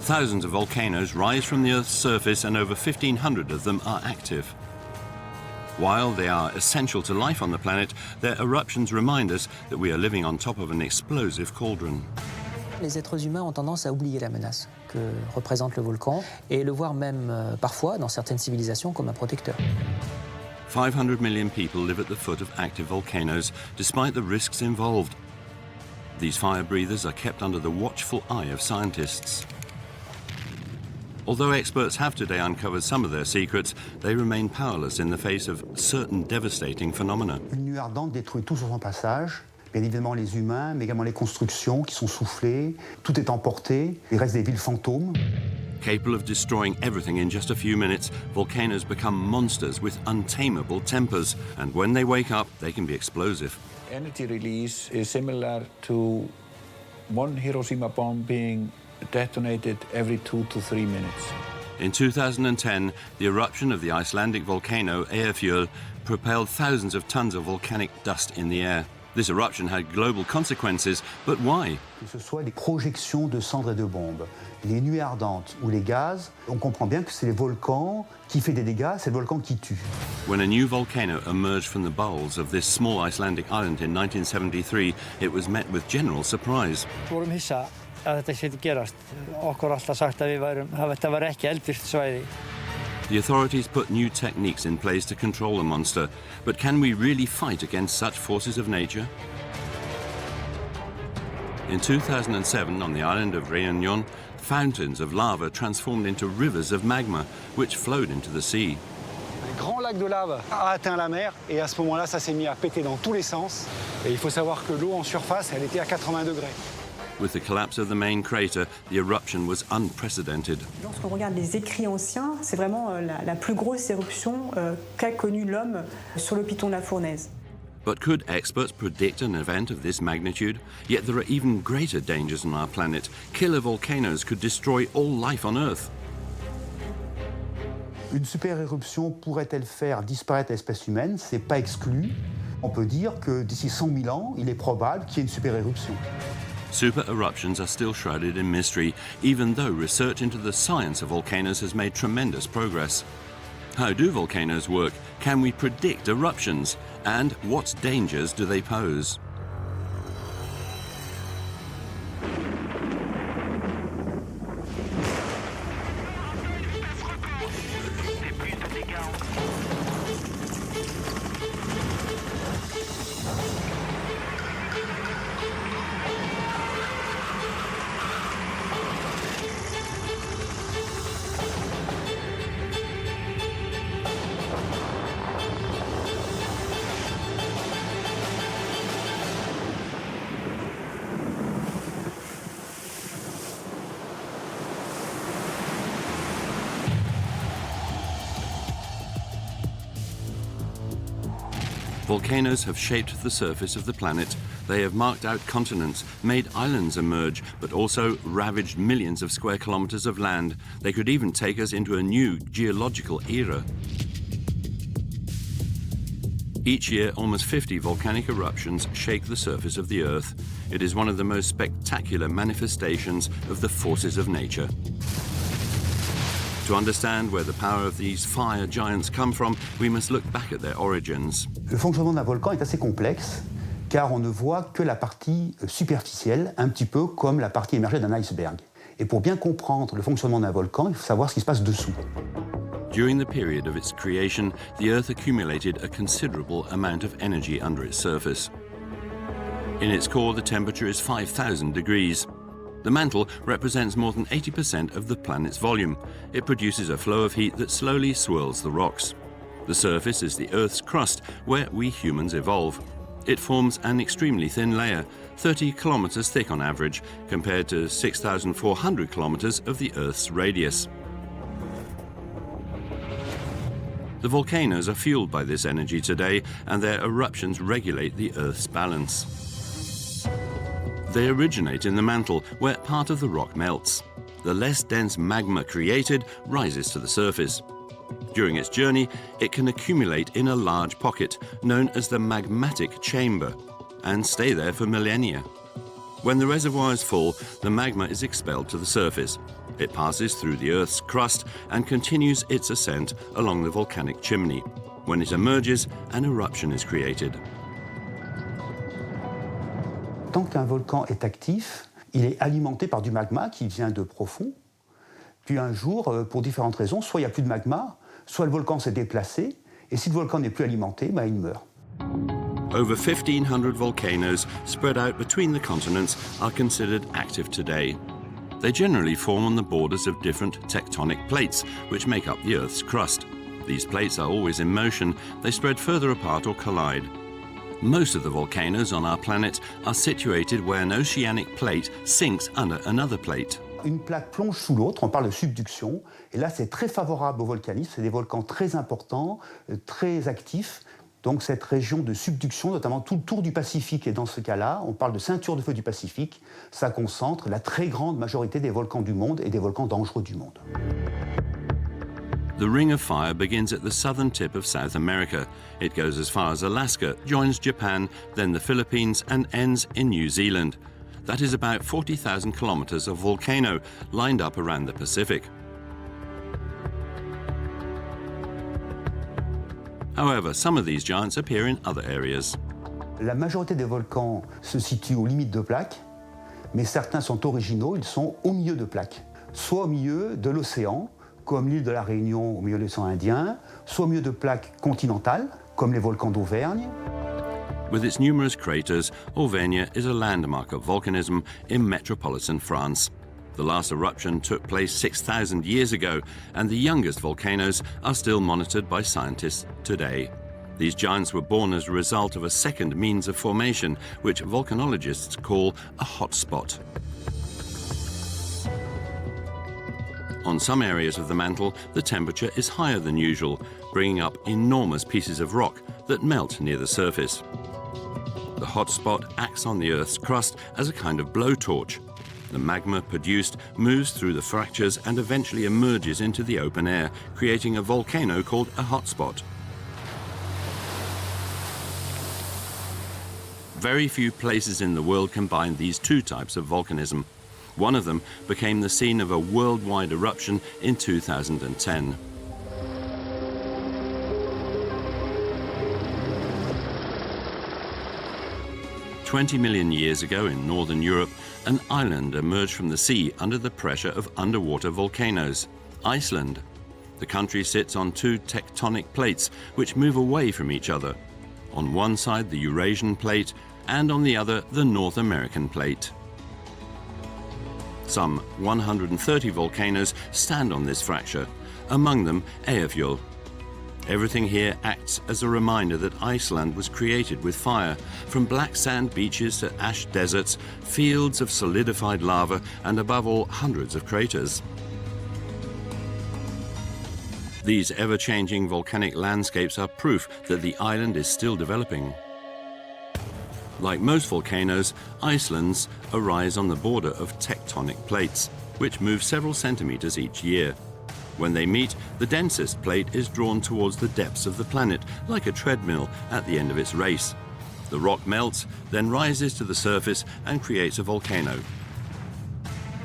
Thousands of volcanoes rise from the Earth's surface and over 1,500 of them are active. While they are essential to life on the planet, their eruptions remind us that we are living on top of an explosive cauldron. Les êtres humains ont tendance à oublier la menace que représente le volcan et le voir même parfois dans certaines civilisations comme un protecteur. 500 million people live at the foot of active volcanoes, despite the risks involved. These fire breathers are kept under the watchful eye of scientists. Although experts have today uncovered some of their secrets, they remain powerless in the face of certain devastating phenomena. Une nuée ardente détruit tout sur son passage. Bien évidemment les humains, mais également les constructions qui sont soufflées. Tout est emporté. Il reste des villes fantômes. Capable of destroying everything in just a few minutes, volcanoes become monsters with untamable tempers, and when they wake up, they can be explosive. Energy release is similar to one Hiroshima bomb being detonated every 2 to 3 minutes. In 2010, the eruption of the Icelandic volcano Eyjafjöll propelled thousands of tons of volcanic dust in the air. This eruption had global consequences, but why? Que ce soit les projections de cendres et de bombes, les nuées ardentes ou les gaz, on comprend bien que c'est les volcans qui font des dégâts, c'est le volcan qui tue. When a new volcano emerged from the bowels of this small Icelandic island in 1973, it was met with general surprise. Vorum hissa að þetta skyldi gerast. Okkur alltaf sagt að þetta var ekki eldvirkt svæði. The authorities put new techniques in place to control the monster, but can we really fight against such forces of nature? In 2007, on the island of Réunion, fountains of lava transformed into rivers of magma, which flowed into the sea. Un grand lac de lave a atteint la mer et à ce moment-là, ça s'est mis à péter dans tous les sens. Et il faut savoir que l'eau en surface, elle était à 80 degrés. With the collapse of the main crater, the eruption was unprecedented. Lorsqu'on regarde les écrits anciens, c'est vraiment la plus grosse éruption qu'a connue l'homme sur le piton de la fournaise. But could experts predict an event of this magnitude? Yet there are even greater dangers on our planet. Killer volcanoes could destroy all life on Earth. Une super éruption pourrait-elle faire disparaître l'espèce humaine? C'est pas exclu. On peut dire que d'ici 100 000 ans, il est probable qu'il y ait une super éruption. Super eruptions are still shrouded in mystery, even though research into the science of volcanoes has made tremendous progress. How do volcanoes work? Can we predict eruptions? And what dangers do they pose? Volcanoes have shaped the surface of the planet. They have marked out continents, made islands emerge, but also ravaged millions of square kilometers of land. They could even take us into a new geological era. Each year, almost 50 volcanic eruptions shake the surface of the Earth. It is one of the most spectacular manifestations of the forces of nature. To understand where the power of these fire giants come from, we must look back at their origins. Le fonctionnement d'un volcan est assez complexe, car on ne voit que la partie superficielle, un petit peu comme la partie émergée d'un iceberg. Et pour bien comprendre le fonctionnement d'un volcan, il faut savoir ce qui se passe dessous. During the period of its creation, the Earth accumulated a considerable amount of energy under its surface. In its core, the temperature is 5,000 degrees. The mantle represents more than 80% of the planet's volume. It produces a flow of heat that slowly swirls the rocks. The surface is the Earth's crust, where we humans evolve. It forms an extremely thin layer, 30 kilometers thick on average, compared to 6,400 kilometers of the Earth's radius. The volcanoes are fueled by this energy today, and their eruptions regulate the Earth's balance. They originate in the mantle, where part of the rock melts. The less dense magma created rises to the surface. During its journey, it can accumulate in a large pocket, known as the magmatic chamber, and stay there for millennia. When the reservoir is full, the magma is expelled to the surface. It passes through the Earth's crust and continues its ascent along the volcanic chimney. When it emerges, an eruption is created. Tant qu'un volcan est actif, il est alimenté par du magma qui vient de profond. Puis un jour, pour différentes raisons, soit il n'y a plus de magma, soit le volcan s'est déplacé, et si le volcan n'est plus alimenté, il meurt. Over 1,500 volcanoes spread out between the continents are considered active today. They generally form on the borders of different tectonic plates, which make up the Earth's crust. These plates are always in motion. They spread further apart or collide. Most of the volcanoes on our planet are situated where an oceanic plate sinks under another plate. Une plaque plonge sous l'autre, on parle de subduction, et là c'est très favorable au volcanisme, c'est des volcans très importants, très actifs, donc cette région de subduction, notamment tout le tour du Pacifique, et dans ce cas-là, on parle de ceinture de feu du Pacifique, ça concentre la très grande majorité des volcans du monde et des volcans dangereux du monde. The Ring of Fire begins at the southern tip of South America. It goes as far as Alaska, joins Japan, then the Philippines, and ends in New Zealand. That is about 40,000 kilometers of volcano lined up around the Pacific. However, some of these giants appear in other areas. La majorité des volcans se situent aux limites de plaques, mais certains sont originaux, ils sont au milieu de plaques, soit au milieu de l'océan, comme l'île de la Réunion au milieu de l'océan Indien, soit au milieu de plaques continentales, comme les volcans d'Auvergne. With its numerous craters, Auvergne is a landmark of volcanism in metropolitan France. The last eruption took place 6,000 years ago, and the youngest volcanoes are still monitored by scientists today. These giants were born as a result of a second means of formation, which volcanologists call a hotspot. On some areas of the mantle, the temperature is higher than usual, bringing up enormous pieces of rock that melt near the surface. The hotspot acts on the Earth's crust as a kind of blowtorch. The magma produced moves through the fractures and eventually emerges into the open air, creating a volcano called a hotspot. Very few places in the world combine these two types of volcanism. One of them became the scene of a worldwide eruption in 2010. "20 million years ago in northern Europe, an island emerged from the sea under the pressure of underwater volcanoes, Iceland. The country sits on two tectonic plates which move away from each other. On one side the Eurasian plate, and on the other the North American plate. Some 130 volcanoes stand on this fracture, among them Eyjafjall. Everything here acts as a reminder that Iceland was created with fire, from black sand beaches to ash deserts, fields of solidified lava, and above all, hundreds of craters. These ever-changing volcanic landscapes are proof that the island is still developing. Like most volcanoes, Iceland's arise on the border of tectonic plates, which move several centimeters each year. When they meet, the densest plate is drawn towards the depths of the planet, like a treadmill at the end of its race. The rock melts, then rises to the surface and creates a volcano.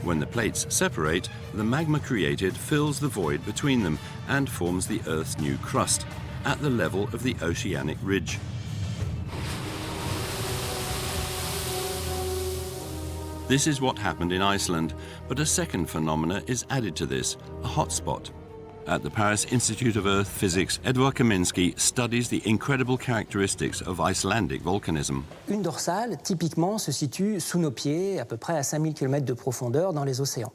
When the plates separate, the magma created fills the void between them and forms the Earth's new crust, at the level of the oceanic ridge. This is what happened in Iceland, but a second phenomena is added to this, a hotspot. At the Paris Institute of Earth Physics, Edward Kaminski studies the incredible characteristics of Icelandic volcanism. Une dorsale, typiquement, se situe sous nos pieds, à peu près à 5000 km de profondeur dans les océans.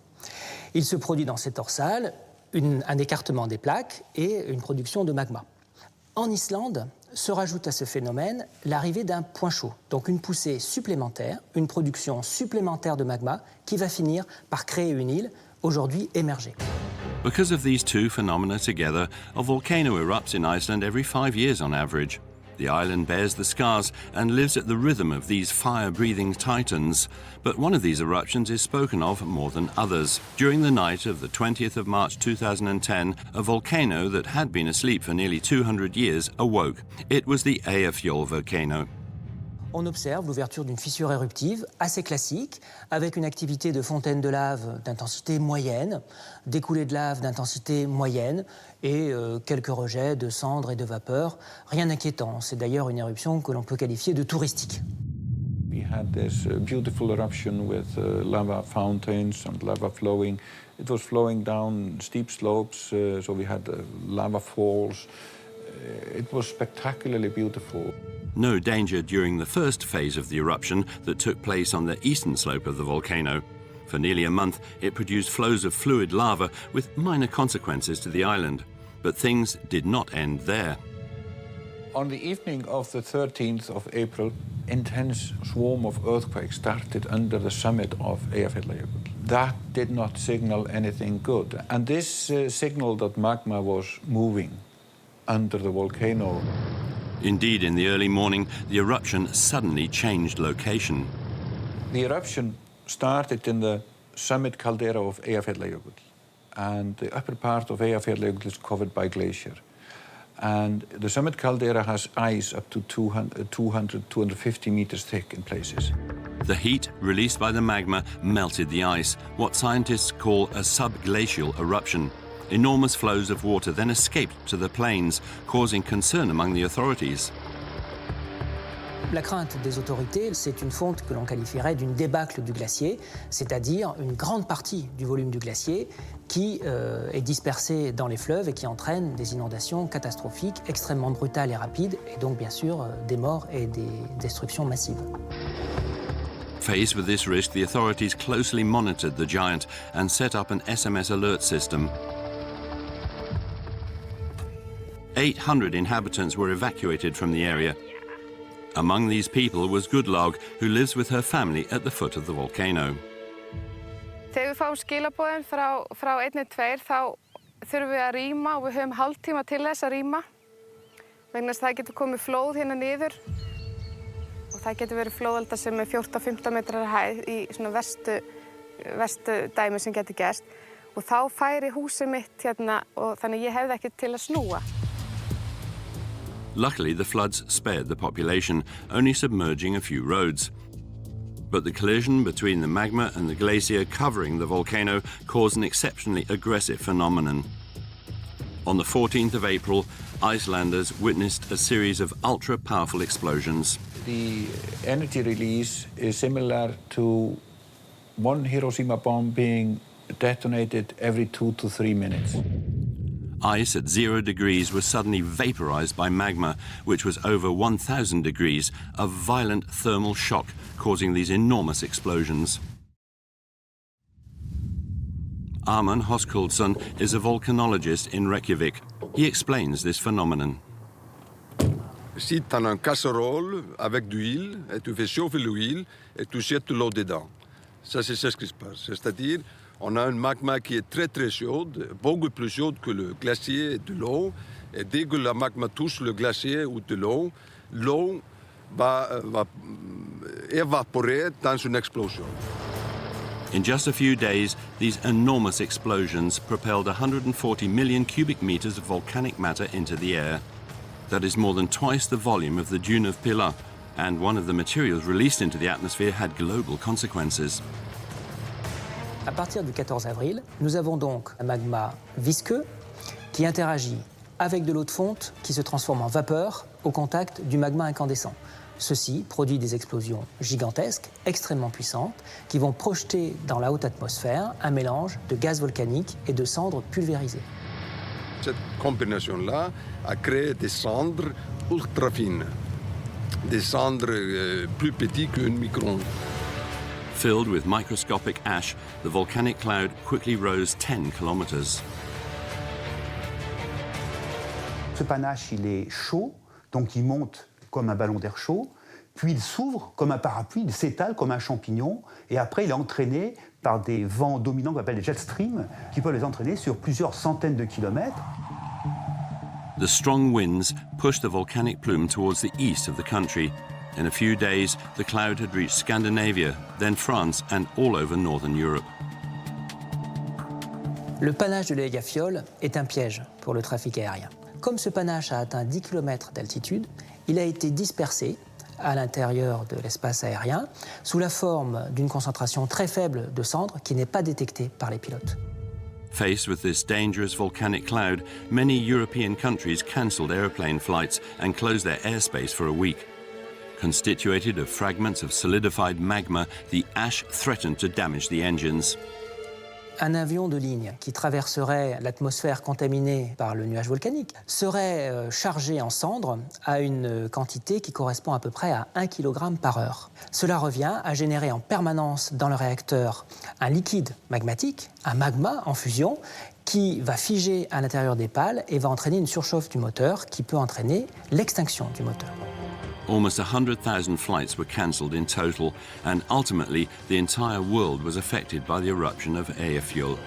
Il se produit dans cette dorsale un écartement des plaques et une production de magma. En Islande, se rajoute à ce phénomène l'arrivée d'un point chaud, donc une poussée supplémentaire, une production supplémentaire de magma qui va finir par créer une île, aujourd'hui émergée. Because of these two phenomena together, a volcano erupts in Iceland every 5 years on average. The island bears the scars and lives at the rhythm of these fire-breathing titans. But one of these eruptions is spoken of more than others. During the night of the 20th of March 2010, a volcano that had been asleep for nearly 200 years awoke. It was the Eyjafjall volcano. on observe l'ouverture d'une fissure éruptive assez classique, avec une activité de fontaine de lave d'intensité moyenne, des coulées de lave d'intensité moyenne et quelques rejets de cendres et de vapeur. Rien d'inquiétant, c'est d'ailleurs une éruption que l'on peut qualifier de touristique. We had this beautiful eruption with lava fountains and lava flowing. It was flowing down steep slopes, so we had lava falls. It was spectacularly beautiful. No danger during the first phase of the eruption that took place on the eastern slope of the volcano. For nearly a month, it produced flows of fluid lava with minor consequences to the island. But things did not end there. On the evening of the 13th of April, intense swarm of earthquakes started under the summit of Eyjafjallajökull. That did not signal anything good. And this signaled that magma was moving under the volcano. Indeed, in the early morning, the eruption suddenly changed location. The eruption started in the summit caldera of Eyjafjallajökull, and the upper part of Eyjafjallajökull is covered by glacier. And the summit caldera has ice up to 250 meters thick in places. The heat released by the magma melted the ice, what scientists call a subglacial eruption. Enormous flows of water then escaped to the plains, causing concern among the authorities. La crainte des autorités, c'est une fonte que l'on qualifierait d'une débâcle du glacier, c'est-à-dire une grande partie du volume du glacier qui est dispersée dans les fleuves et qui entraîne des inondations catastrophiques, extrêmement brutales et rapides, et donc bien sûr des morts et des destructions massives. Faced with this risk, the authorities closely monitored the giant and set up an SMS alert system. 800 inhabitants were evacuated from the area. Among these people was Gudlaug, who lives with her family at the foot of the volcano. Þegar við fáum skilaboðin frá 112 þá þurfum við að rýma og við höfum hálftíma til þess að rýma vegna þess að það getur komið flóð hérna niður og það getur verið flóðalda sem er 14-15 metrar hæð í svona verstu dæmi sem getur gerst og þá færi húsið mitt hérna og þannig ég hefði ekki til að snúa. Luckily, the floods spared the population, only submerging a few roads. But the collision between the magma and the glacier covering the volcano caused an exceptionally aggressive phenomenon. On the 14th of April, Icelanders witnessed a series of ultra-powerful explosions. The energy release is similar to one Hiroshima bomb being detonated every 2 to 3 minutes. Ice at 0 degrees was suddenly vaporized by magma, which was over 1,000 degrees, a violent thermal shock causing these enormous explosions. Arman Hoskuldsson is a volcanologist in Reykjavik. He explains this phenomenon. Si tu as une casserole avec de l'huile, et tu fais chauffer l'huile, et tu jettes de l'eau dedans. Ça, c'est ce qui se passe. C'est-à-dire, on a une magma qui est très très chaude, beaucoup plus chaude que le glacier et de l'eau. Et dès que la magma touche le glacier ou de l'eau, l'eau va évaporer dans une explosion. In just a few days, these enormous explosions propelled 140 million cubic meters of volcanic matter into the air. That is more than twice the volume of the dune of Pilar, and one of the materials released into the atmosphere had global consequences. À partir du 14 avril, nous avons donc un magma visqueux qui interagit avec de l'eau de fonte qui se transforme en vapeur au contact du magma incandescent. Ceci produit des explosions gigantesques, extrêmement puissantes, qui vont projeter dans la haute atmosphère un mélange de gaz volcanique et de cendres pulvérisées. Cette combinaison-là a créé des cendres ultra fines, des cendres plus petites qu'un micron. Filled with microscopic ash, the volcanic cloud quickly rose 10 kilometers. Ce panache, il est chaud, donc il monte comme un ballon d'air chaud, puis il s'ouvre comme un parapluie, il s'étale comme un champignon, et après il est entraîné par des vents dominants qu'on appelle les jet streams, qui peuvent les entraîner sur plusieurs centaines de kilomètres. The strong winds pushed the volcanic plume towards the east of the country. In a few days, the cloud had reached Scandinavia, then France, and all over northern Europe. Le panache de l'Eyjafjall est un piège pour le trafic aérien. Comme ce panache a atteint 10 km d'altitude, il a été dispersé à l'intérieur de l'espace aérien sous la forme d'une concentration très faible de cendres qui n'est pas détectée par les pilotes. Faced with this dangerous volcanic cloud, many European countries cancelled aeroplane flights and closed their airspace for a week. Constituted of fragments of solidified magma, the ash threatened to damage the engines. Un avion de ligne qui traverserait l'atmosphère contaminée par le nuage volcanique serait chargé en cendres à une quantité qui correspond à peu près à 1 kg par heure. Cela revient à générer en permanence dans le réacteur un liquide magmatique, un magma en fusion, qui va figer à l'intérieur des pales et va entraîner une surchauffe du moteur qui peut entraîner l'extinction du moteur. Almost 100,000 flights were cancelled in total, and ultimately the entire world was affected by the eruption of Eyjafjallajökull.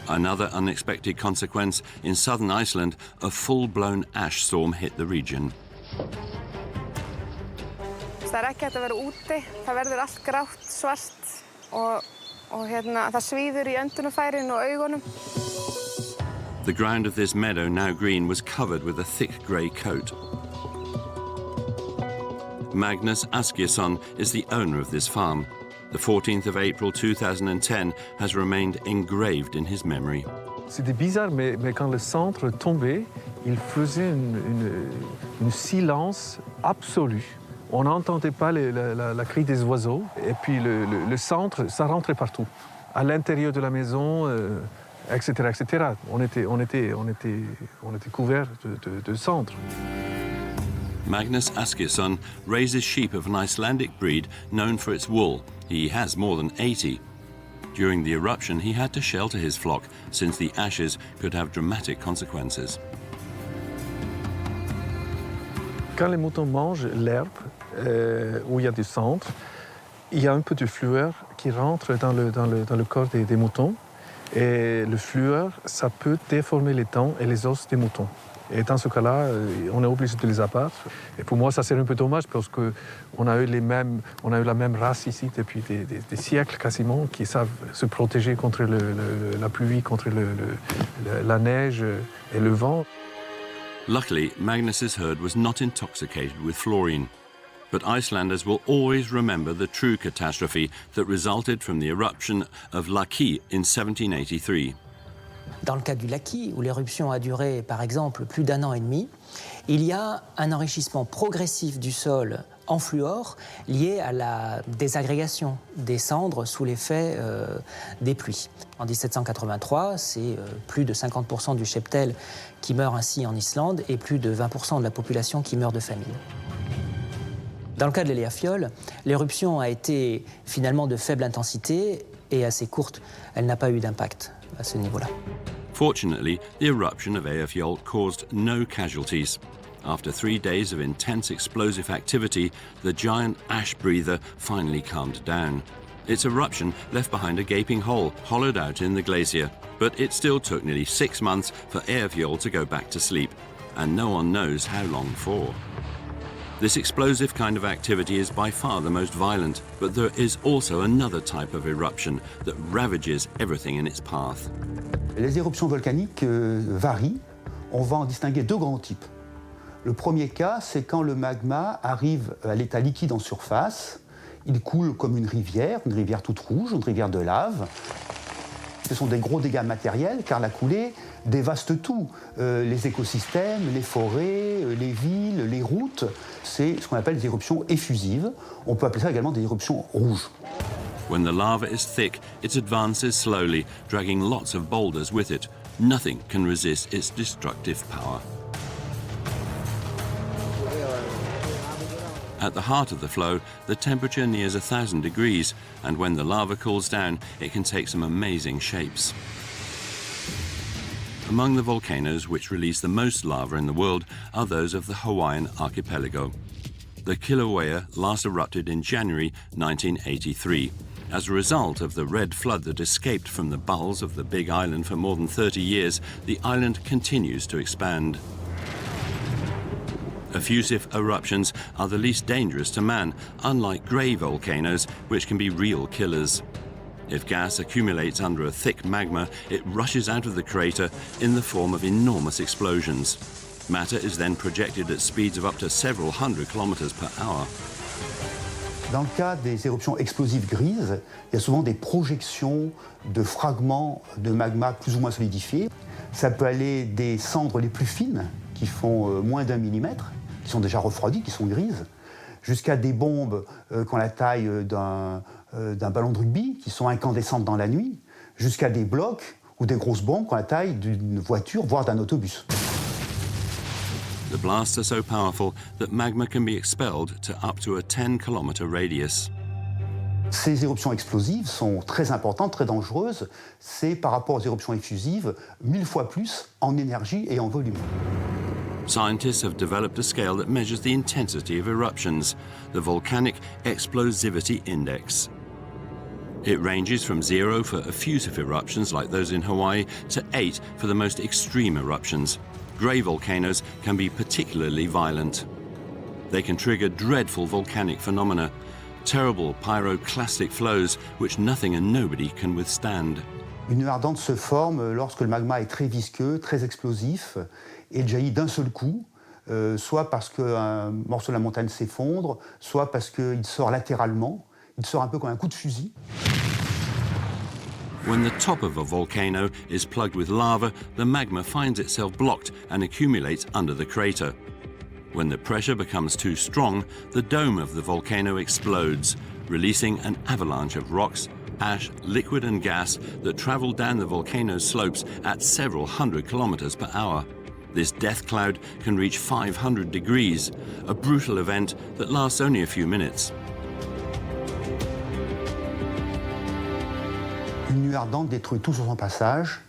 Another unexpected consequence, in southern Iceland, a full-blown ash storm hit the region. Það ekki hægt að vera úti, það verður allt grátt, svart og það svíður í öndunarfærin og augunum. The ground of this meadow, now green, was covered with a thick grey coat. Magnus Askiesson is the owner of this farm. The 14th of April 2010 has remained engraved in his memory. C'était bizarre, mais quand le centre tombait, il faisait une silence absolu. On n'entendait pas la cri des oiseaux. Et puis le centre, ça rentrait partout. À l'intérieur de la maison, etc., etc. On était couverts de cendres. Magnus Askiesson raises sheep of an Icelandic breed known for its wool. He has more than 80. During the eruption, he had to shelter his flock since the ashes could have dramatic consequences. Quand les moutons mangent l'herbe, où il y a du cendre, il y a un peu de fluor qui rentre dans le corps des moutons. Et le fluor, ça peut déformer les dents et les os des moutons. Et dans ce cas-là, on est obligé de les abattre. Et pour moi, ça c'est un peu dommage parce qu'on a eu la même race ici depuis des siècles quasiment qui savent se protéger contre la pluie, contre la neige et le vent. Luckily, Magnus's herd was not intoxicated with fluorine. But Icelanders will always remember the true catastrophe that resulted from the eruption of Laki in 1783. Dans le cas du Laki, où l'éruption a duré par exemple plus d'1 an et demi, il y a un enrichissement progressif du sol en fluor lié à la désagrégation des cendres sous l'effet des pluies. En 1783, c'est plus de 50% du cheptel qui meurt ainsi en Islande et plus de 20% de la population qui meurt de famine. Dans le cas de l'Eyjafjallajökull, l'éruption a été finalement de faible intensité et assez courte. Elle n'a pas eu d'impact à ce niveau-là. Fortunately, the eruption of Eyjafjallajökull caused no casualties. After 3 days of intense explosive activity, the giant ash breather finally calmed down. Its eruption left behind a gaping hole, hollowed out in the glacier. But it still took nearly 6 months for Eyjafjallajökull to go back to sleep, and no one knows how long for. This explosive kind of activity is by far the most violent, but there is also another type of eruption that ravages everything in its path. Les éruptions volcaniques varient. On va en distinguer 2 grands types. Le premier cas, c'est quand le magma arrive à l'état liquide en surface. Il coule comme une rivière toute rouge, une rivière de lave. Ce sont des gros dégâts matériels, car la coulée dévaste tout. Les écosystèmes, les forêts, les villes, les routes. C'est ce qu'on appelle des éruptions effusives. On peut appeler ça également des éruptions rouges. When the lava is thick, it advances slowly, dragging lots of boulders with it. Nothing can resist its destructive power. At the heart of the flow, the temperature nears 1,000 degrees, and when the lava cools down, it can take some amazing shapes. Among the volcanoes which release the most lava in the world are those of the Hawaiian archipelago. The Kilauea last erupted in January 1983. As a result of the red flood that escaped from the bowels of the Big Island for more than 30 years, the island continues to expand. Effusive eruptions are the least dangerous to man, unlike grey volcanoes, which can be real killers. If gas accumulates under a thick magma, it rushes out of the crater in the form of enormous explosions. Matter is then projected at speeds of up to several hundred kilometers per hour. Dans le cas des éruptions explosives grises, il y a souvent des projections de fragments de magma plus ou moins solidifiés. Ça peut aller des cendres les plus fines, qui font moins d'1 millimètre, qui sont déjà refroidies, qui sont grises, jusqu'à des bombes qui ont la taille d'un ballon de rugby, qui sont incandescentes dans la nuit, jusqu'à des blocs ou des grosses bombes qui ont la taille d'une voiture, voire d'un autobus. The blasts are so powerful that magma can be expelled to up to a 10-kilometer radius. Ces éruptions explosives sont très importantes, très dangereuses. C'est par rapport aux éruptions effusives 1000 fois plus en énergie et en volume. Scientists have developed a scale that measures the intensity of eruptions, the Volcanic Explosivity Index. It ranges from 0 for effusive eruptions like those in Hawaii to 8 for the most extreme eruptions. Grey volcanoes can be particularly violent. They can trigger dreadful volcanic phenomena, terrible pyroclastic flows which nothing and nobody can withstand. Une nuée ardente se forme lorsque le magma est très visqueux, très explosif, et il jaillit d'un seul coup, soit parce qu'un morceau de la montagne s'effondre, soit parce qu'il sort latéralement. Il sort un peu comme un coup de fusil. When the top of a volcano is plugged with lava, the magma finds itself blocked and accumulates under the crater. When the pressure becomes too strong, the dome of the volcano explodes, releasing an avalanche of rocks, ash, liquid and gas that travel down the volcano's slopes at several hundred kilometers per hour. This death cloud can reach 500 degrees, a brutal event that lasts only a few minutes. Une nuée ardente détruit tout sur son passage,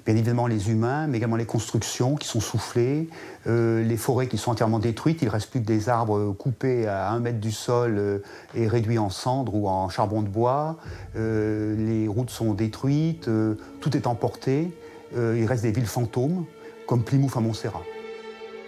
bien évidemment les humains, mais également les constructions qui sont soufflées, les forêts qui sont entièrement détruites. Il ne reste plus que des arbres coupés à 1 mètre du sol et réduits en cendres ou en charbon de bois. Les routes sont détruites, tout est emporté. Il reste des villes fantômes, comme Plymouth à Montserrat.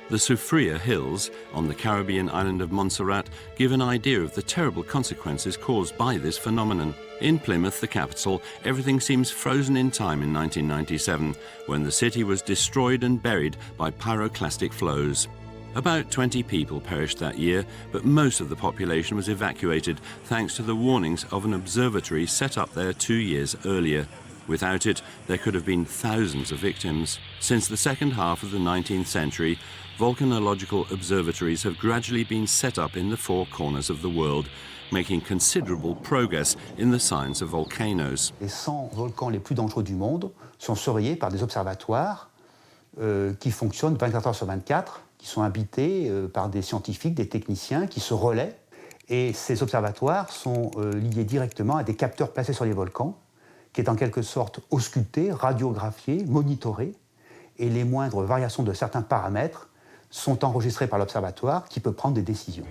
The Soufriere Hills on the Caribbean island of Montserrat give an idea of the terrible consequences caused by this phenomenon. In Plymouth, the capital, everything seems frozen in time in 1997, when the city was destroyed and buried by pyroclastic flows. About 20 people perished that year, but most of the population was evacuated thanks to the warnings of an observatory set up there 2 years earlier. Without it, there could have been thousands of victims. Since the second half of the 19th century, volcanological observatories have gradually been set up in the 4 corners of the world, making considerable progress in the science of volcanoes. Les 100 volcans les plus dangereux du monde sont surveillés par des observatoires qui fonctionnent 24 heures sur 24, qui sont habités par des scientifiques, des techniciens qui se relaient. Et ces observatoires sont liés directement à des capteurs placés sur les volcans, qui est en quelque sorte ausculté, radiographié, monitoré, et les moindres variations de certains paramètres sont enregistrées par l'observatoire qui peut prendre des décisions.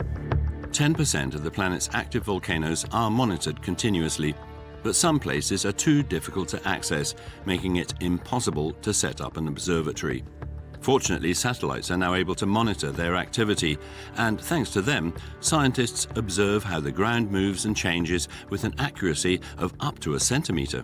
10% of the planet's active volcanoes are monitored continuously, but some places are too difficult to access, making it impossible to set up an observatory. Fortunately, satellites are now able to monitor their activity, and thanks to them, scientists observe how the ground moves and changes with an accuracy of up to a centimetre.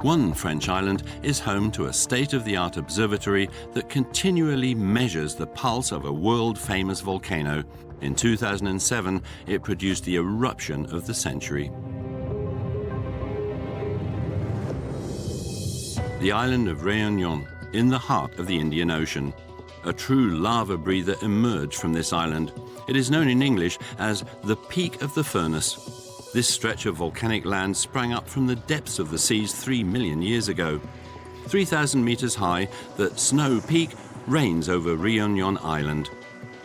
One French island is home to a state-of-the-art observatory that continually measures the pulse of a world-famous volcano. In 2007, it produced the eruption of the century. The island of Réunion, in the heart of the Indian Ocean. A true lava breather emerged from this island. It is known in English as the Peak of the Furnace. This stretch of volcanic land sprang up from the depths of the seas 3 million years ago. 3,000 meters high, the Snow Peak reigns over Réunion Island.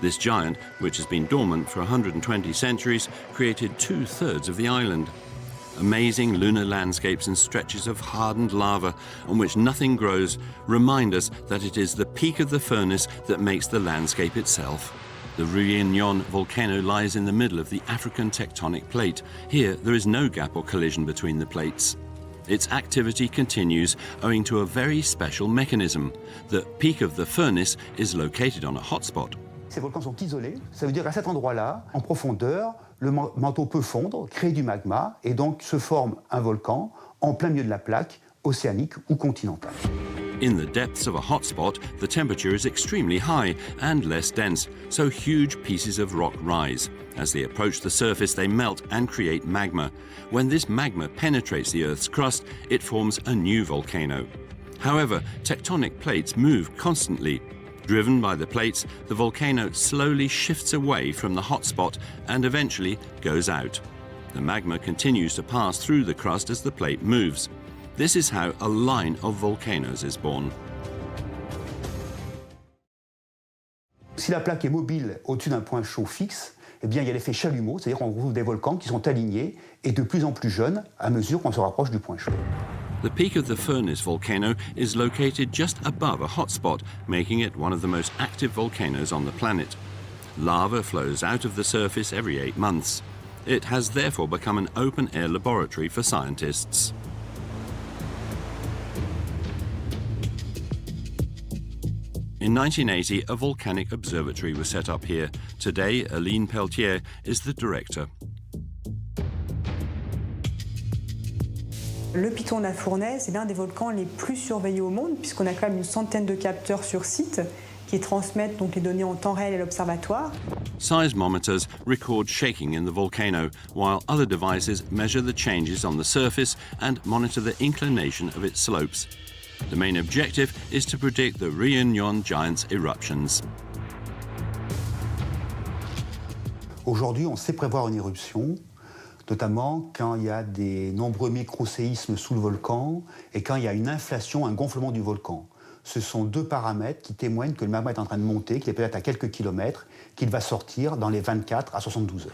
This giant, which has been dormant for 120 centuries, created 2/3 of the island. Amazing lunar landscapes and stretches of hardened lava on which nothing grows remind us that it is the peak of the furnace that makes the landscape itself. The Réunion volcano lies in the middle of the African tectonic plate. Here, there is no gap or collision between the plates. Its activity continues owing to a very special mechanism. The peak of the furnace is located on a hotspot. Ces volcans sont isolés, ça veut dire qu'à cet endroit-là, en profondeur, le manteau peut fondre, créer du magma, et donc se forme un volcan en plein milieu de la plaque océanique ou continentale. In the depths of a hotspot, the temperature is extremely high and less dense, so huge pieces of rock rise. As they approach the surface, they melt and create magma. When this magma penetrates the Earth's crust, it forms a new volcano. However, tectonic plates move constantly. Driven by the plates, the volcano slowly shifts away from the hotspot and eventually goes out. The magma continues to pass through the crust as the plate moves. This is how a line of volcanoes is born. Si la plaque est mobile au-dessus d'un point chaud fixe, eh bien, il y a l'effet chalumeau, c'est-à-dire qu'on retrouve des volcans qui sont alignés et de plus en plus jeunes à mesure qu'on se rapproche du point chaud. The peak of the Furnace volcano is located just above a hotspot, making it one of the most active volcanoes on the planet. Lava flows out of the surface every 8 months. It has therefore become an open-air laboratory for scientists. In 1980, a volcanic observatory was set up here. Today, Aline Pelletier is the director. Le piton de la Fournaise est l'un des volcans les plus surveillés au monde, puisqu'on a quand même une centaine de capteurs sur site qui transmettent donc les données en temps réel à l'observatoire. Seismometers record shaking in the volcano, while other devices measure the changes on the surface and monitor the inclination of its slopes. The main objective is to predict the Réunion Giant's eruptions. Aujourd'hui, on sait prévoir une éruption, notamment quand il y a des nombreux microséismes sous le volcan et quand il y a une inflation, un gonflement du volcan. Ce sont deux paramètres qui témoignent que le magma est en train de monter, qu'il est peut-être à quelques kilomètres, qu'il va sortir dans les 24 à 72 heures.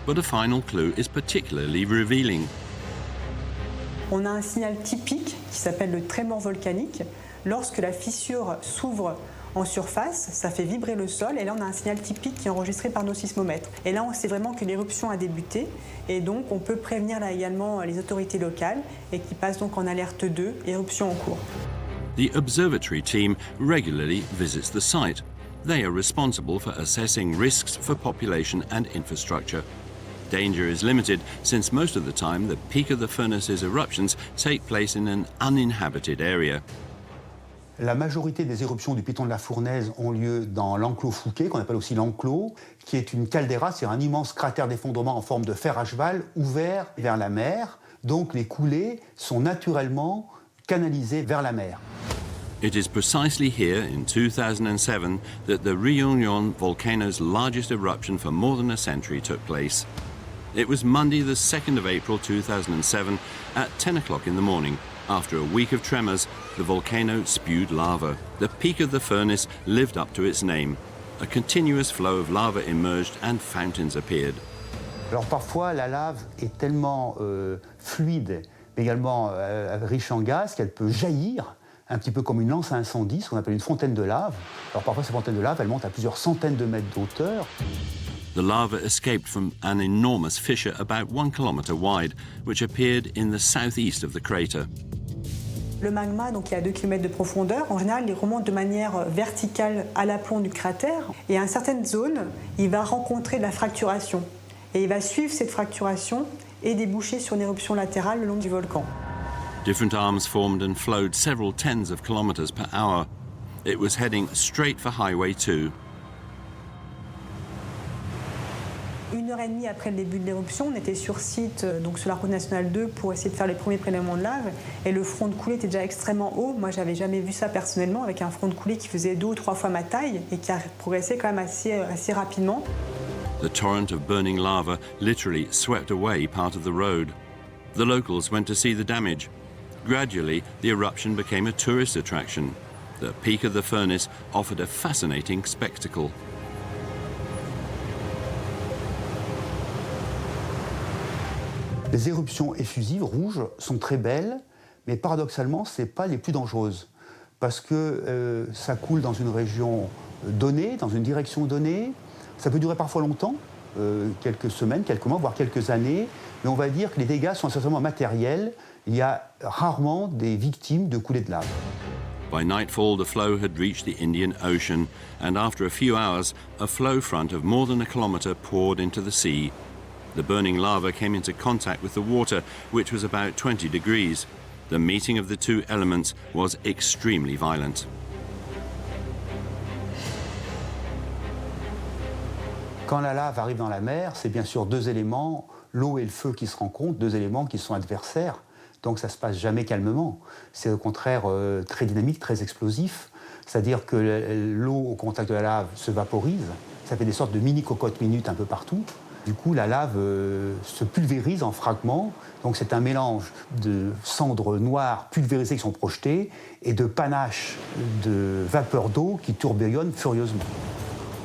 But a final clue is particularly revealing. On a un signal typique qui s'appelle le trémor volcanique. Lorsque la fissure s'ouvre en surface, ça fait vibrer le sol et là on a un signal typique qui est enregistré par nos sismomètres. Et là on sait vraiment que l'éruption a débuté et donc on peut prévenir là également les autorités locales et qui passent donc en alerte 2, éruption en cours. The observatory team regularly visits the site. They are responsible for assessing risks for population and infrastructure. Danger is limited since most of the time the peak of the furnace's eruptions take place in an uninhabited area. La majorité des éruptions du piton de la Fournaise ont lieu dans l'enclos Fouquet, qu'on appelle aussi l'enclos, qui est une caldeira, c'est un immense cratère d'effondrement en forme de fer à cheval ouvert vers la mer. Donc les coulées sont naturellement canalisées vers la mer. It is precisely here in 2007 that the Réunion volcano's largest eruption for more than a century took place. It was Monday the 2nd of April 2007 at 10 o'clock in the morning. After a week of tremors, the volcano spewed lava. The peak of the furnace lived up to its name. A continuous flow of lava emerged and fountains appeared. Alors parfois, la lave est tellement fluide, mais également riche en gaz, qu'elle peut jaillir, un petit peu comme une lance à incendie, ce qu'on appelle une fontaine de lave. Alors parfois, ces fontaines de lave, elles montent à plusieurs centaines de mètres d'auteur. The lava escaped from an enormous fissure about 1 kilometre wide, which appeared in the southeast of the crater. Le magma, donc il y a 2 km de profondeur, en général il remonte de manière verticale à l'aplomb du cratère et à une certaine zone, il va rencontrer de la fracturation. Et il va suivre cette fracturation et déboucher sur une éruption latérale le long du volcan. Different arms formed and flowed several tens of kilometres per hour. It was heading straight for Highway 2. 1h30 après le début de l'éruption, on était sur site, donc sur la route nationale 2, pour essayer de faire les premiers prélèvements de lave. Et le front de coulée était déjà extrêmement haut. Moi, j'avais jamais vu ça personnellement, avec un front de coulée qui faisait 2 ou 3 fois ma taille et qui a progressé quand même assez rapidement. The torrent of burning lava literally swept away part of the road. The locals went to see the damage. Gradually, the eruption became a tourist attraction. The peak of the furnace offered a fascinating spectacle. Les éruptions effusives rouges sont très belles, mais paradoxalement, ce n'est pas les plus dangereuses. Parce que ça coule dans une région donnée, dans une direction donnée. Ça peut durer parfois longtemps, quelques semaines, quelques mois, voire quelques années. Mais on va dire que les dégâts sont essentiellement matériels. Il y a rarement des victimes de coulées de lave. By nightfall, the flow had reached the Indian Ocean, and after a few hours, a flow front of more than a kilometre poured into the sea. The burning lava came into contact with the water, which was about 20 degrees. The meeting of the two elements was extremely violent. Quand la lave arrive dans la mer, c'est bien sûr deux éléments, l'eau et le feu qui se rencontrent, deux éléments qui sont adversaires. Donc ça ne se passe jamais calmement. C'est au contraire très dynamique, très explosif. C'est-à-dire que l'eau au contact de la lave se vaporise. Ça fait des sortes de mini-cocottes minutes un peu partout. Du coup, la lave se pulvérise en fragments. Donc c'est un mélange de cendres noires pulvérisées qui sont projetées et de panaches de vapeur d'eau qui tourbillonnent furieusement.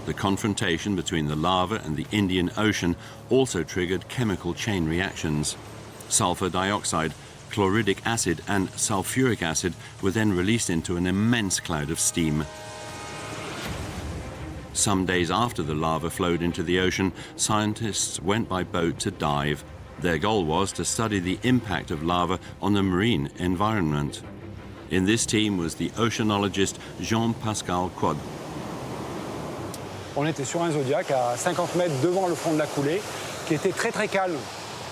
The confrontation between the lava and the Indian Ocean also triggered chemical chain reactions. Sulfur dioxide, chloridic acid and sulfuric acid were then released into an immense cloud of steam. Some days after the lava flowed into the ocean, scientists went by boat to dive. Their goal was to study the impact of lava on the marine environment. In this team was the oceanologist Jean-Pascal Quod. On était sur un zodiaque à 50 mètres devant le fond de la coulée, qui était très très calme.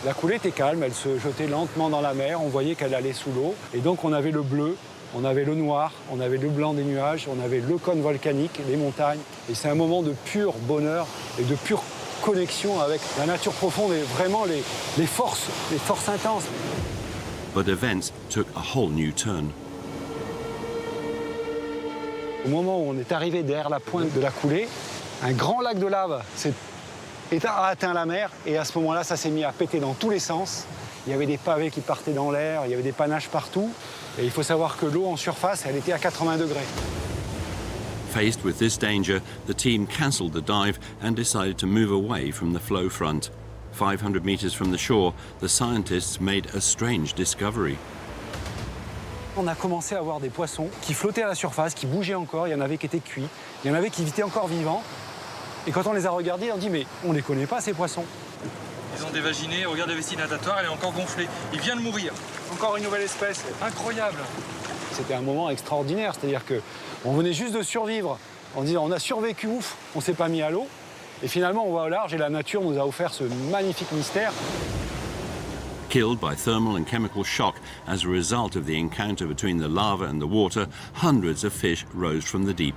La coulée était calme, elle se jetait lentement dans la mer, on voyait qu'elle allait sous l'eau. Et donc on avait le bleu, on avait le noir, on avait le blanc des nuages, on avait le cône volcanique, les montagnes. Et c'est un moment de pur bonheur et de pure connexion avec la nature profonde et vraiment les forces intenses. But events took a whole new turn. Au moment où on est arrivé derrière la pointe de la coulée, un grand lac de lave a atteint la mer et à ce moment-là, ça s'est mis à péter dans tous les sens. Il y avait des pavés qui partaient dans l'air, il y avait des panaches partout. Et il faut savoir que l'eau en surface, elle était à 80 degrés. Faced with this danger, the team cancelled the dive and decided to move away from the flow front. 500 meters from the shore, the scientists made a strange discovery. On a commencé à voir des poissons qui flottaient à la surface, qui bougeaient encore. Il y en avait qui étaient cuits, il y en avait qui étaient encore vivants. Et quand on les a regardés, on dit mais on ne les connaît pas ces poissons. Ils ont dévaginé, regarde la vessie natatoire, elle est encore gonflée. Il vient de mourir. Encore une nouvelle espèce. Incroyable. C'était un moment extraordinaire, c'est-à-dire qu'on venait juste de survivre en disant on a survécu, ouf, on ne s'est pas mis à l'eau. Et finalement on va au large et la nature nous a offert ce magnifique mystère. Killed by thermal and chemical shock as a result of the encounter between the lava and the water, hundreds of fish rose from the deep.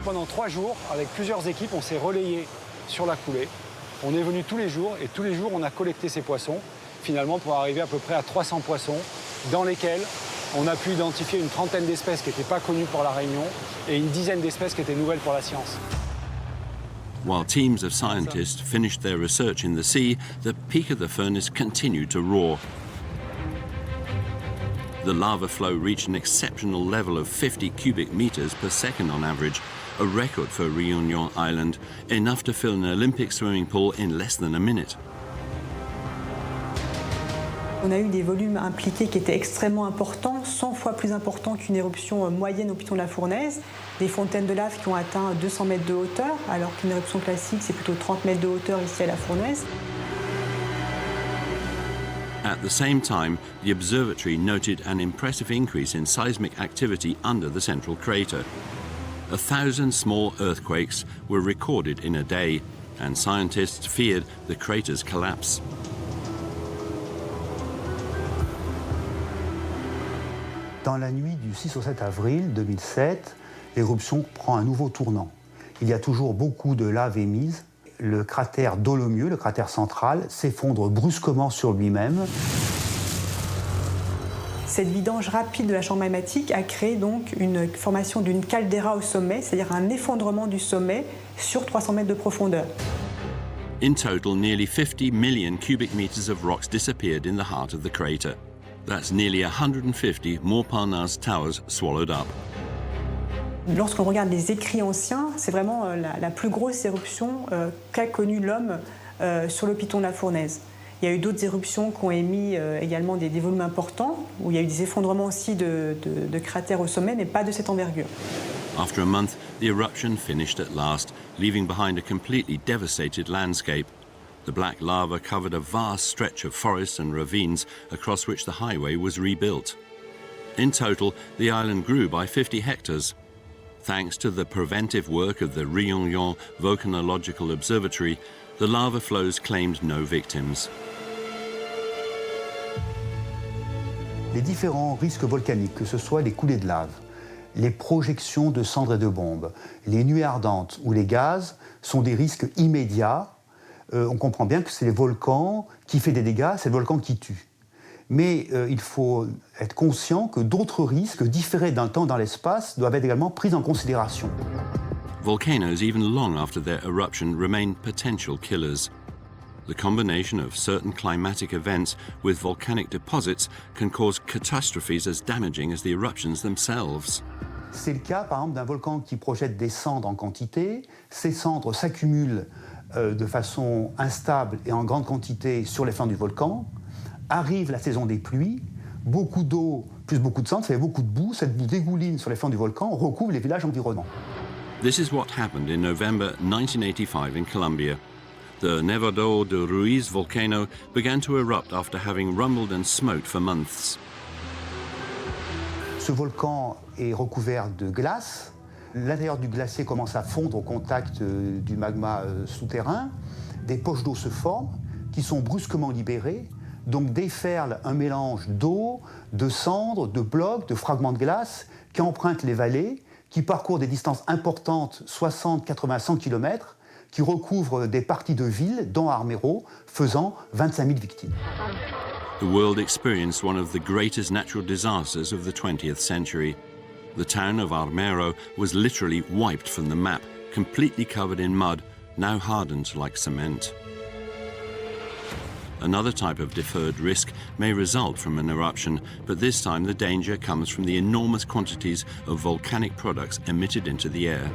Pendant 3 jours, avec plusieurs équipes, on s'est relayé sur la coulée. On est venu tous les jours et tous les jours on a collecté ces poissons, finalement pour arriver à peu près à 300 poissons, dans lesquels on a pu identifier une trentaine d'espèces qui n'étaient pas connues pour la Réunion et une dizaine d'espèces qui étaient nouvelles pour la science. While teams of scientists finished their research in the sea, the peak of the furnace continued to roar. The lava flow reached an exceptional level of 50 cubic meters per second on average, a record for Réunion Island, enough to fill an Olympic swimming pool in less than a minute. On a eu des volumes impliqués qui étaient extrêmement importants, 100 fois plus importants qu'une éruption moyenne au piton de la Fournaise. Des fontaines de lave qui ont atteint 200 mètres de hauteur, alors qu'une éruption classique, c'est plutôt 30 mètres de hauteur ici à la Fournaise. At the same time, the observatory noted an impressive increase in seismic activity under the central crater. 1,000 small earthquakes were recorded in a day, and scientists feared the crater's collapse. Dans la nuit du 6 au 7 avril 2007, l'éruption prend un nouveau tournant. Il y a toujours beaucoup de lave émise. Le cratère Dolomieu, le cratère central, s'effondre brusquement sur lui-même. Cette vidange rapide de la chambre magmatique a créé donc une formation d'une caldeira au sommet, c'est-à-dire un effondrement du sommet sur 300 mètres de profondeur. In total, nearly 50 million cubic meters of rocks disappeared in the heart of the crater. That's nearly 150 Montparnasse towers swallowed up. Lorsqu'on regarde les écrits anciens, c'est vraiment la plus grosse éruption qu'a connue l'homme sur le piton de la Fournaise. Il y a eu d'autres éruptions qui ont émis également des volumes importants, où il y a eu des effondrements aussi de cratères au sommet, mais pas de cette envergure. After a month, the eruption finished at last, leaving behind a completely devastated landscape. The black lava covered a vast stretch of forests and ravines across which the highway was rebuilt. In total, the island grew by 50 hectares. Thanks to the preventive work of the Réunion Volcanological Observatory, the lava flows claimed no victims. Les différents risques volcaniques, que ce soit les coulées de lave, les projections de cendres et de bombes, les nuées ardentes ou les gaz, sont des risques immédiats. On comprend bien que c'est les volcans qui font des dégâts, c'est le volcan qui tue. Mais il faut être conscient que d'autres risques, différés dans le temps et dans l'espace, doivent être également pris en considération. Volcanoes, even long after their eruption, remain potential killers. The combination of certain climatic events with volcanic deposits can cause catastrophes as damaging as the eruptions themselves. C'est le cas, par exemple, d'un volcan qui projette des cendres en quantité. Ces cendres s'accumulent de façon instable et en grande quantité sur les flancs du volcan. Arrive la saison des pluies, beaucoup d'eau plus beaucoup de cendres, ça fait beaucoup de boue. Cette boue dégouline sur les flancs du volcan, recouvre les villages environnants. This is what happened in November 1985 in Colombia. The Nevado de Ruiz volcano began to erupt after having rumbled and smoked for months. Ce volcan est recouvert de glace. L'intérieur du glacier commence à fondre au contact du magma souterrain. Des poches d'eau se forment, qui sont brusquement libérées, donc déferle un mélange d'eau, de cendres, de blocs, de fragments de glace, qui empruntent les vallées, qui parcourent des distances importantes, 60, 80, 100 km, qui recouvrent des parties de villes, dont Armero, faisant 25 000 victimes. The world experienced one of the greatest natural disasters of the 20th century. The town of Armero was literally wiped from the map, completely covered in mud, now hardened like cement. Another type of deferred risk may result from an eruption, but this time the danger comes from the enormous quantities of volcanic products emitted into the air.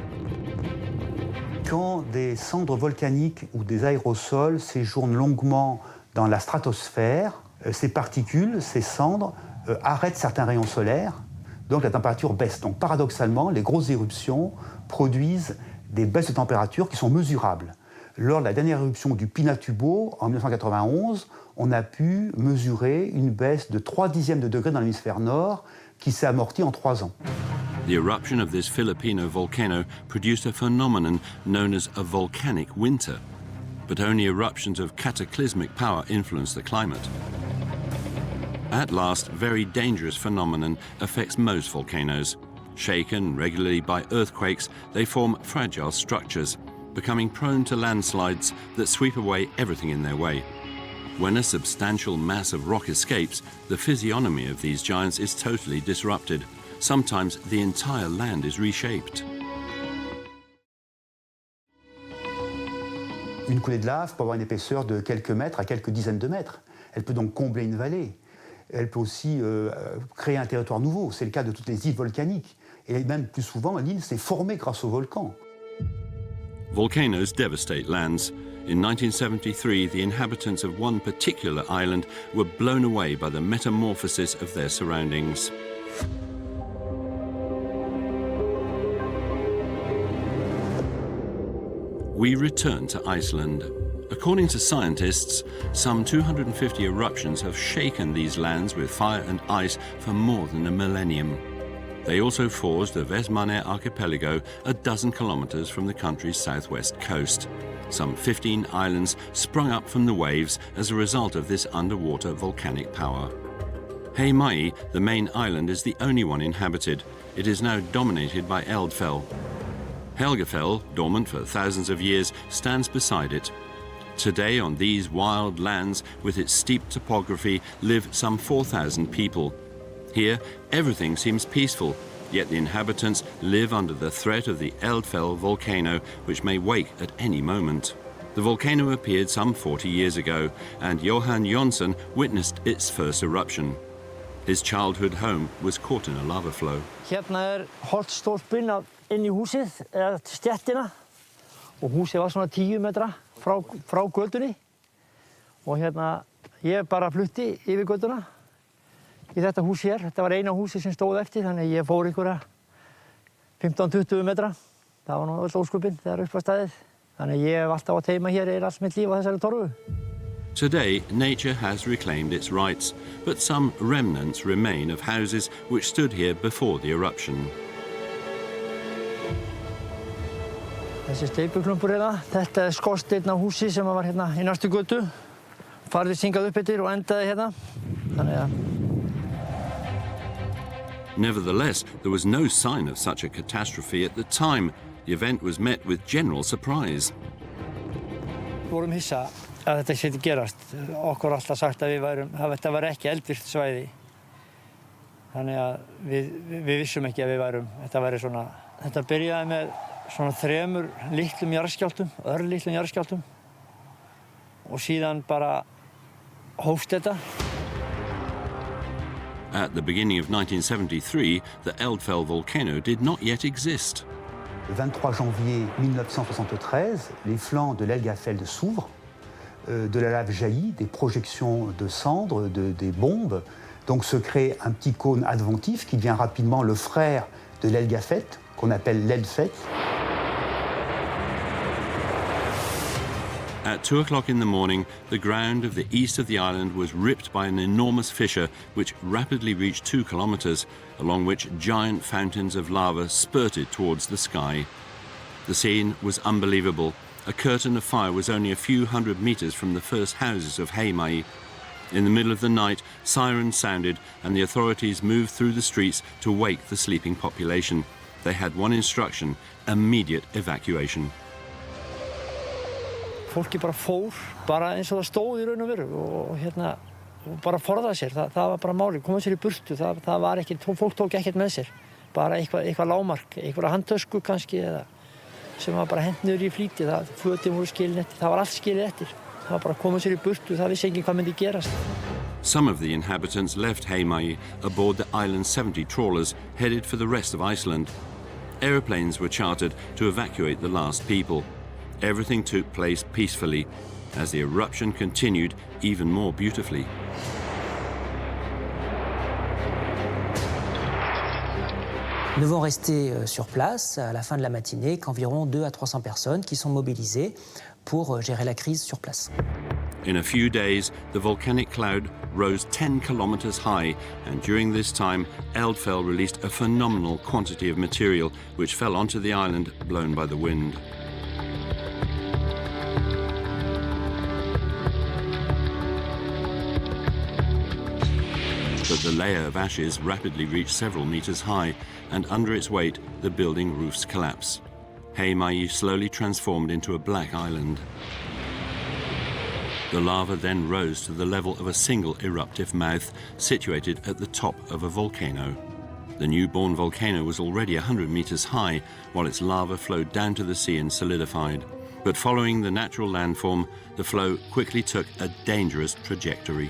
Quand des cendres volcaniques ou des aérosols séjournent longuement dans la stratosphère, ces particules, ces cendres, arrêtent certains rayons solaires, donc la température baisse. Donc paradoxalement, les grosses éruptions produisent des baisses de température qui sont mesurables. Lors de la dernière éruption du Pinatubo, en 1991, on a pu mesurer une baisse de 0,3 degrés dans l'hémisphère nord qui s'est amortie en 3 ans. The eruption of this Filipino volcano produced a phenomenon known as a volcanic winter, but only eruptions of cataclysmic power influence the climate. At last, very dangerous phenomenon affects most volcanoes. Shaken regularly by earthquakes, they form fragile structures, becoming prone to landslides that sweep away everything in their way. When a substantial mass of rock escapes, the physiognomy of these giants is totally disrupted. Sometimes the entire land is reshaped. Une coulée de lave peut avoir une épaisseur de quelques mètres à quelques dizaines de mètres. Elle peut donc combler une vallée. Elle peut aussi créer un territoire nouveau. C'est le cas de toutes les îles volcaniques. Et même plus souvent, l'île s'est formée grâce aux volcans. Volcanoes devastate lands. In 1973, the inhabitants of one particular island were blown away by the metamorphosis of their surroundings. We return to Iceland. According to scientists, some 250 eruptions have shaken these lands with fire and ice for more than a millennium. They also forced the Vestmannaeyjar archipelago a dozen kilometers from the country's southwest coast. Some 15 islands sprung up from the waves as a result of this underwater volcanic power. Heimaey, the main island, is the only one inhabited. It is now dominated by Eldfell. Helgafell, dormant for thousands of years, stands beside it. Today, on these wild lands, with its steep topography, live some 4,000 people. Here, everything seems peaceful, yet the inhabitants live under the threat of the Eldfell volcano, which may wake at any moment. The volcano appeared some 40 years ago, and Johan Jonsson witnessed its first eruption. His childhood home was caught in a lava flow. Hérna holtstólpinn inn í húsið, eða stéttina, og húsið var svona 10 metra frá götunni. Og hérna, ég bara flutti yfir götuna í þetta hús hér. Þetta var eina húsið sem stóð eftir, þannig ég fór einhverja 15-20 metra. Það var nú öll ósköpin þegar upp var staðið. Þannig ég hef alltaf átt heima hér allt mitt líf á þessari torfu. Today, nature has reclaimed its rights, but some remnants remain of houses which stood here before the eruption. Þessi steypuklumpur hérna, þetta skorsteinn af húsi sem var hérna í næstu götu. Farðist hingað upp eftir og endaði hérna. Þannig að Nevertheless, there was no sign of such a catastrophe at the time. The event was met with general surprise. Við vorum hissa að þetta skyldi gerast. Okkur var alltaf sagt að þetta var ekki eldvirkt svæði. Þannig að við vissum ekki að þetta væri svona. Þetta byrjaði með svona 3 litlum jarðskjálftum, örlitlum jarðskjálftum. Og síðan bara hófst þetta. At the beginning of 1973, the Eldfell volcano did not yet exist. Le 23 janvier 1973, les flancs de l'Elgafeld s'ouvrent, de la lave jaillit, des projections de cendres, des bombes. Donc se crée un petit cône adventif qui devient rapidement le frère de l'Elgafeld, qu'on appelle l'Eldfell. At 2 o'clock in the morning, the ground of the east of the island was ripped by an enormous fissure which rapidly reached 2 kilometers, along which giant fountains of lava spurted towards the sky. The scene was unbelievable. A curtain of fire was only a few hundred meters from the first houses of Heimaey. In the middle of the night, sirens sounded and the authorities moved through the streets to wake the sleeping population. They had one instruction: immediate evacuation. Fólki bara fór, bara eins og það stóð í raun og veru og bara forðaði sér. Það var bara málið, koma sér í burtu. Það var ekkert, fólk tók ekkert með sér. Bara eitthvað lágmark, einhverja handtösku kannski eða sem var bara hent niður í flýti. Fötin voru skilin eftir, það var allt skilið eftir. Það var bara að koma sér í burtu, það vissi enginn hvað myndi gerast. Some of the inhabitants left Heimaey aboard the island's 70 trawlers headed for the rest of Iceland. Aeroplanes were chartered to evacuate the last people. Everything took place peacefully as the eruption continued even more beautifully. Nous devons rester sur place à la fin de la matinée qu'environ 200 à 300 personnes qui sont mobilisées pour gérer la crise sur place. In a few days, the volcanic cloud rose 10 kilometers high, and during this time, Eldfell released a phenomenal quantity of material which fell onto the island, blown by the wind. But the layer of ashes rapidly reached several meters high, and under its weight, the building roofs collapse. Heimaey slowly transformed into a black island. The lava then rose to the level of a single eruptive mouth situated at the top of a volcano. The newborn volcano was already 100 meters high, while its lava flowed down to the sea and solidified. But following the natural landform, the flow quickly took a dangerous trajectory.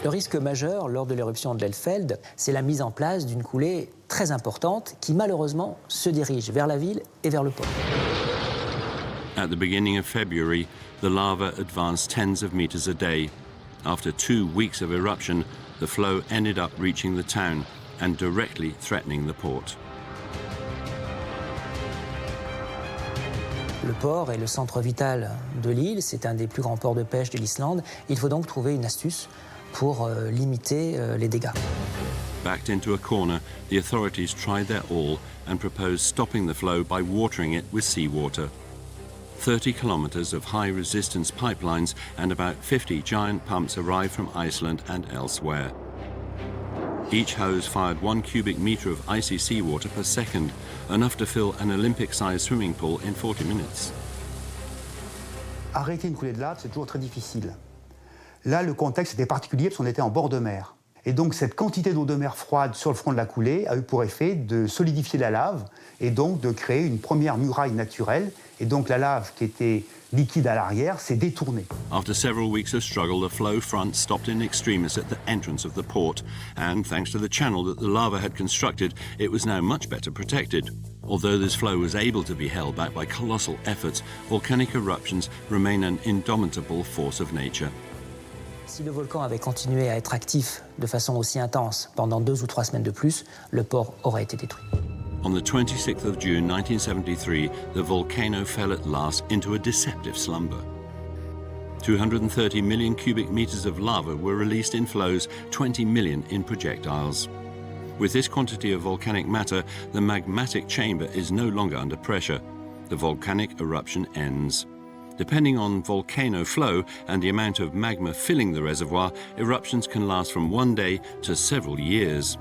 Le risque majeur lors de l'éruption de l'Eldfell, c'est la mise en place d'une coulée très importante qui malheureusement se dirige vers la ville et vers le port. At the beginning of February, the lava advanced tens of meters a day. After 2 weeks of eruption, the flow ended up reaching the town and directly threatening the port. Le port est le centre vital de l'île, c'est un des plus grands ports de pêche de l'Islande. Il faut donc trouver une astuce pour limiter les dégâts. Backed into a corner, the authorities tried their all and proposed stopping the flow by watering it with seawater. 30 kilometers of high-resistance pipelines and about 50 giant pumps arrived from Iceland and elsewhere. Each hose fired 1 cubic meter of icy seawater per second, enough to fill an Olympic-sized swimming pool in 40 minutes. Arrêter une coulée de lave, c'est toujours très difficile. Là, le contexte était particulier parce qu'on était en bord de mer. Et donc, cette quantité d'eau de mer froide sur le front de la coulée a eu pour effet de solidifier la lave et donc de créer une première muraille naturelle. Et donc, la lave qui était liquide à l'arrière s'est détournée. After several weeks of struggle, the flow front stopped in extremis at the entrance of the port. And thanks to the channel that the lava had constructed, it was now much better protected. Although this flow was able to be held back by colossal efforts, volcanic eruptions remain an indomitable force of nature. Si le volcan avait continué à être actif de façon aussi intense pendant 2 ou 3 semaines de plus, le port aurait été détruit. On the 26th of June 1973, the volcano fell at last into a deceptive slumber. 230 million cubic meters of lava were released in flows, 20 million in projectiles. With this quantity of volcanic matter, the magmatic chamber is no longer under pressure. The volcanic eruption ends. Depending on volcano flow and the amount of magma filling the reservoir, eruptions can last from one day to several years.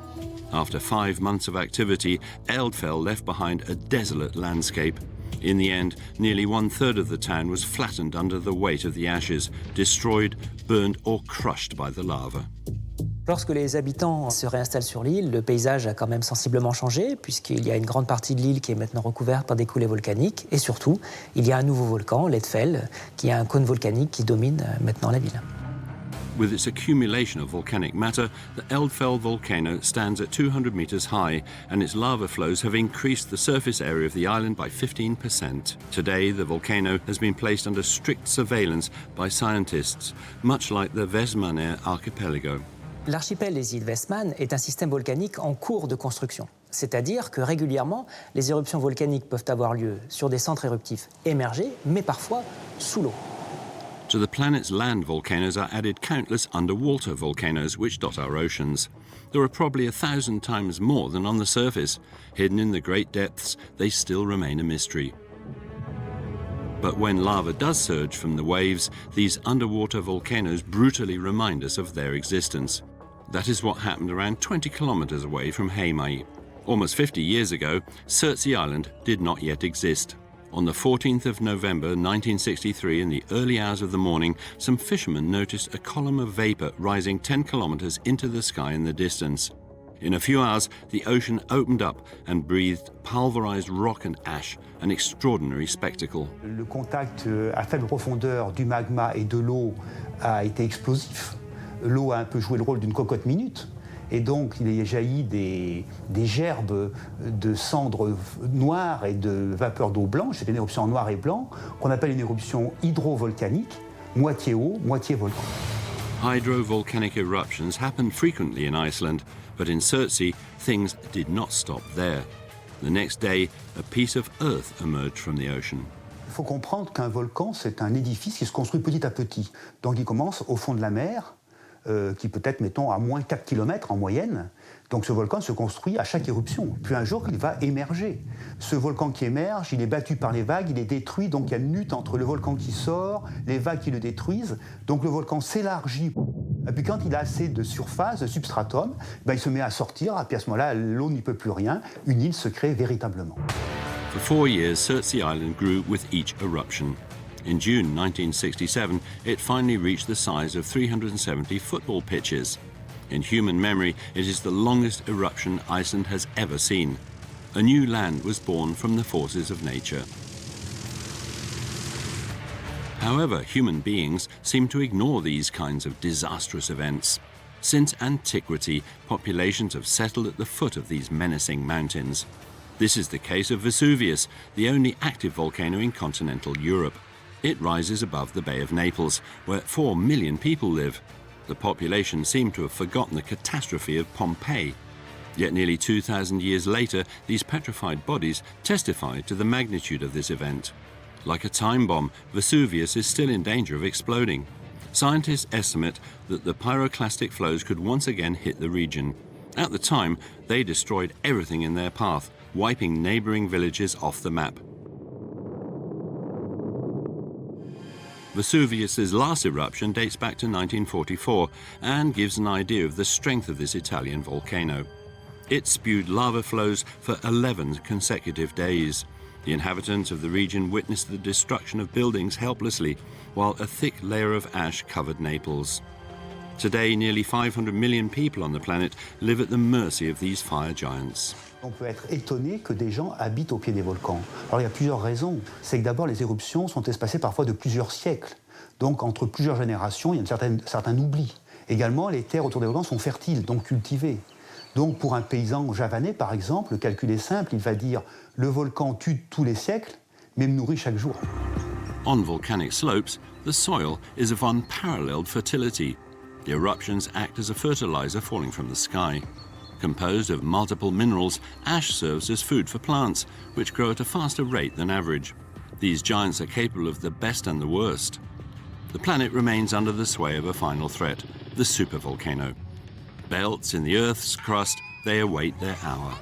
After 5 months of activity, Eldfell left behind a desolate landscape. In the end, nearly 1/3 of the town was flattened under the weight of the ashes, destroyed, burned or crushed by the lava. Lorsque les habitants se réinstallent sur l'île, le paysage a quand même sensiblement changé, puisqu'il y a une grande partie de l'île qui est maintenant recouverte par des coulées volcaniques. Et surtout, il y a un nouveau volcan, l'Eldfell, qui a un cône volcanique qui domine maintenant la ville. With its accumulation of volcanic matter, the Eldfell volcano stands at 200 meters high, and its lava flows have increased the surface area of the island by 15%. Today, the volcano has been placed under strict surveillance by scientists, much like the Vestmannaeyjar archipelago. L'archipel des îles Vestman est un système volcanique en cours de construction. C'est-à-dire que régulièrement, les éruptions volcaniques peuvent avoir lieu sur des centres éruptifs émergés, mais parfois sous l'eau. To the planet's land volcanoes are added countless underwater volcanoes which dot our oceans. There are probably 1,000 times more than on the surface. Hidden in the great depths, they still remain a mystery. But when lava does surge from the waves, these underwater volcanoes brutally remind us of their existence. That is what happened around 20 kilometers away from Heimaey. Almost 50 years ago, Surtsey Island did not yet exist. On the 14th of November 1963, in the early hours of the morning, some fishermen noticed a column of vapor rising 10 kilometers into the sky in the distance. In a few hours, the ocean opened up and breathed pulverized rock and ash, an extraordinary spectacle. Le contact à faible profondeur du magma et de l'eau a été explosif. L'eau a un peu joué le rôle d'une cocotte minute. Et donc, il est jailli des gerbes de cendres noires et de vapeur d'eau blanche. C'est une éruption en noir et blanc qu'on appelle une éruption hydrovolcanique, moitié eau, moitié volcan. Hydrovolcanic eruptions happen frequently in Iceland, but in Surtsey, things did not stop there. The next day, a piece of earth emerged from the ocean. Il faut comprendre qu'un volcan, c'est un édifice qui se construit petit à petit. Donc, il commence au fond de la mer, qui peut être, mettons, à moins 4 km en moyenne. Donc ce volcan se construit à chaque éruption. Puis un jour, il va émerger. Ce volcan qui émerge, il est battu par les vagues, il est détruit, donc il y a une lutte entre le volcan qui sort, les vagues qui le détruisent. Donc le volcan s'élargit. Et puis quand il a assez de surface, de substratum, il se met à sortir, et puis à ce moment-là, l'eau n'y peut plus rien. Une île se crée véritablement. For 4 years, Surtsey Island grew with each eruption. In June 1967, it finally reached the size of 370 football pitches. In human memory, it is the longest eruption Iceland has ever seen. A new land was born from the forces of nature. However, human beings seem to ignore these kinds of disastrous events. Since antiquity, populations have settled at the foot of these menacing mountains. This is the case of Vesuvius, the only active volcano in continental Europe. It rises above the Bay of Naples, where 4 million people live. The population seem to have forgotten the catastrophe of Pompeii. Yet nearly 2,000 years later, these petrified bodies testify to the magnitude of this event. Like a time bomb, Vesuvius is still in danger of exploding. Scientists estimate that the pyroclastic flows could once again hit the region. At the time, they destroyed everything in their path, wiping neighboring villages off the map. Vesuvius's last eruption dates back to 1944 and gives an idea of the strength of this Italian volcano. It spewed lava flows for 11 consecutive days. The inhabitants of the region witnessed the destruction of buildings helplessly, while a thick layer of ash covered Naples. Today, nearly 500 million people on the planet live at the mercy of these fire giants. On peut être étonné que des gens habitent au pied des volcans. Alors il y a plusieurs raisons. C'est que d'abord les éruptions sont espacées parfois de plusieurs siècles. Donc entre plusieurs générations, il y a un certain oubli. Également, les terres autour des volcans sont fertiles, donc cultivées. Donc pour un paysan javanais, par exemple, le calcul est simple, il va dire « le volcan tue tous les siècles, mais me nourrit chaque jour ». On volcanic slopes, the soil is of unparalleled fertility. The eruptions act as a fertilizer falling from the sky. Composed of multiple minerals, ash serves as food for plants, which grow at a faster rate than average. These giants are capable of the best and the worst. The planet remains under the sway of a final threat, the supervolcano. Belts in the Earth's crust, they await their hour.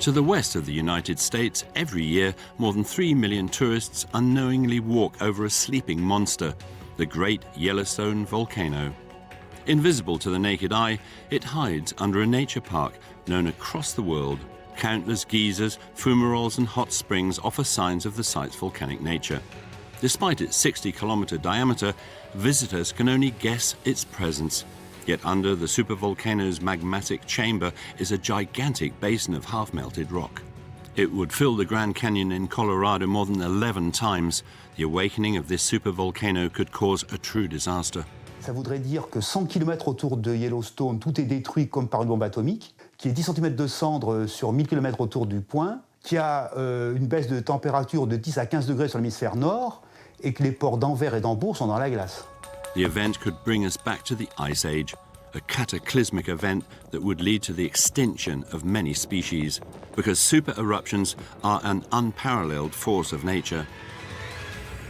To the west of the United States, every year, more than 3 million tourists unknowingly walk over a sleeping monster, the Great Yellowstone Volcano. Invisible to the naked eye, it hides under a nature park known across the world. Countless geysers, fumaroles and hot springs offer signs of the site's volcanic nature. Despite its 60-kilometer diameter, visitors can only guess its presence. Yet under the supervolcano's magmatic chamber is a gigantic basin of half-melted rock. It would fill the Grand Canyon in Colorado more than 11 times. The awakening of this supervolcano could cause a true disaster. Ça voudrait dire que 100 km autour de Yellowstone, tout est détruit comme par une bombe atomique, qui est 10 cm de cendres sur 1000 km autour du point, qui a une baisse de température de 10 à 15 degrés sur l'hémisphère nord, et que les ports d'Anvers et d'Hambourg sont dans la glace. The event could bring us back to the Ice Age, a cataclysmic event that would lead to the extinction of many species, because super eruptions are an unparalleled force of nature.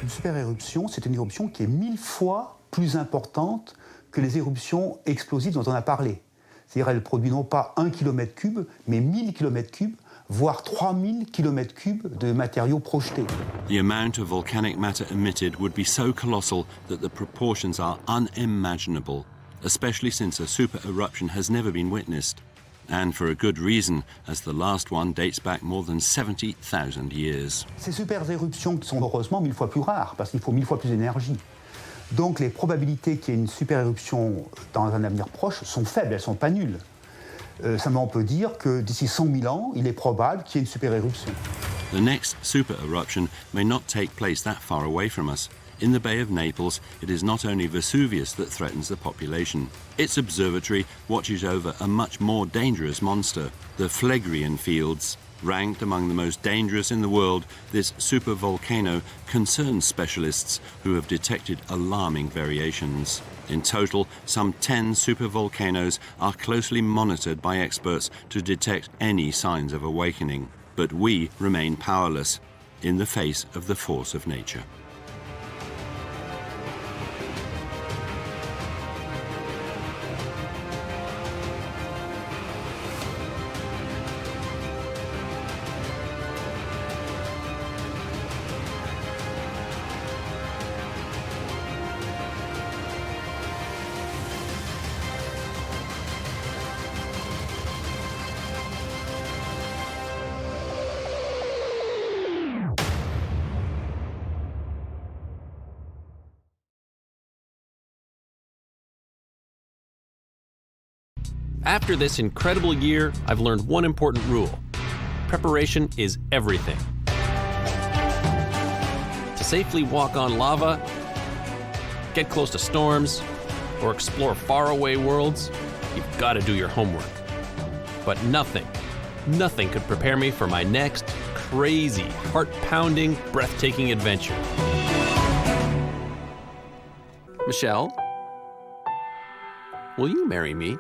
Une super éruption, c'est une éruption qui est 1000 fois plus importante que les éruptions explosives dont on a parlé. C'est-à-dire elle produit non pas 1 km3, mais 1000 km3, voire 3000 km3 de matériaux projetés. The amount of volcanic matter emitted would be so colossal that the proportions are unimaginable, especially since a super eruption has never been witnessed. And for a good reason, as the last one dates back more than 70,000 years. Ces super éruptions sont heureusement 1000 fois plus rares, parce qu'il faut 1000 fois plus d'énergie. Donc les probabilités qu'il y ait une super éruption dans un avenir proche sont faibles, elles ne sont pas nulles. Simplement on peut dire que d'ici 100 000 ans, il est probable qu'il y ait une super éruption. The next super eruption may not take place that far away from us. In the Bay of Naples, it is not only Vesuvius that threatens the population. Its observatory watches over a much more dangerous monster, the Phlegrean Fields. Ranked among the most dangerous in the world, this supervolcano concerns specialists who have detected alarming variations. In total, some 10 supervolcanoes are closely monitored by experts to detect any signs of awakening. But we remain powerless in the face of the force of nature. After this incredible year, I've learned one important rule. Preparation is everything. To safely walk on lava, get close to storms, or explore faraway worlds, you've got to do your homework. But nothing could prepare me for my next crazy, heart-pounding, breathtaking adventure. Michelle, will you marry me?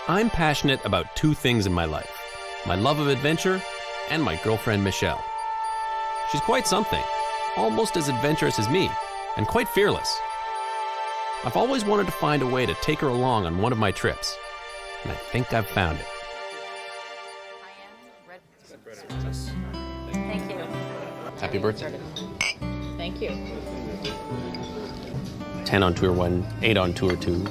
I'm passionate about two things in my life: my love of adventure and my girlfriend Michelle. She's quite something, almost as adventurous as me, and quite fearless. I've always wanted to find a way to take her along on one of my trips, and I think I've found it. Thank you. Happy birthday. Thank you. 10 on tour 1, 8 on tour 2.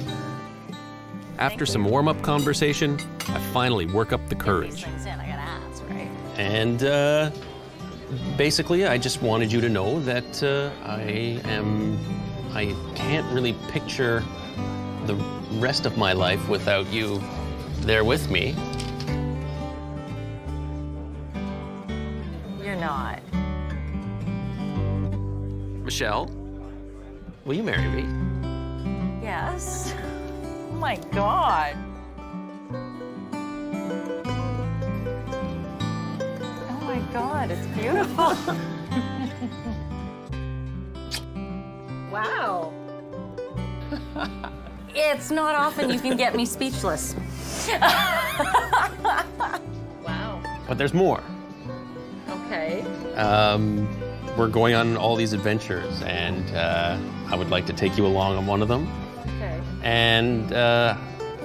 After some warm-up conversation, I finally work up the courage. And basically, I just wanted you to know that I can't really picture the rest of my life without you there with me. You're not. Michelle, will you marry me? Yes. Oh my God. Oh my God, it's beautiful. Wow. It's not often you can get me speechless. Wow. But there's more. Okay. We're going on all these adventures, and I would like to take you along on one of them. Okay. And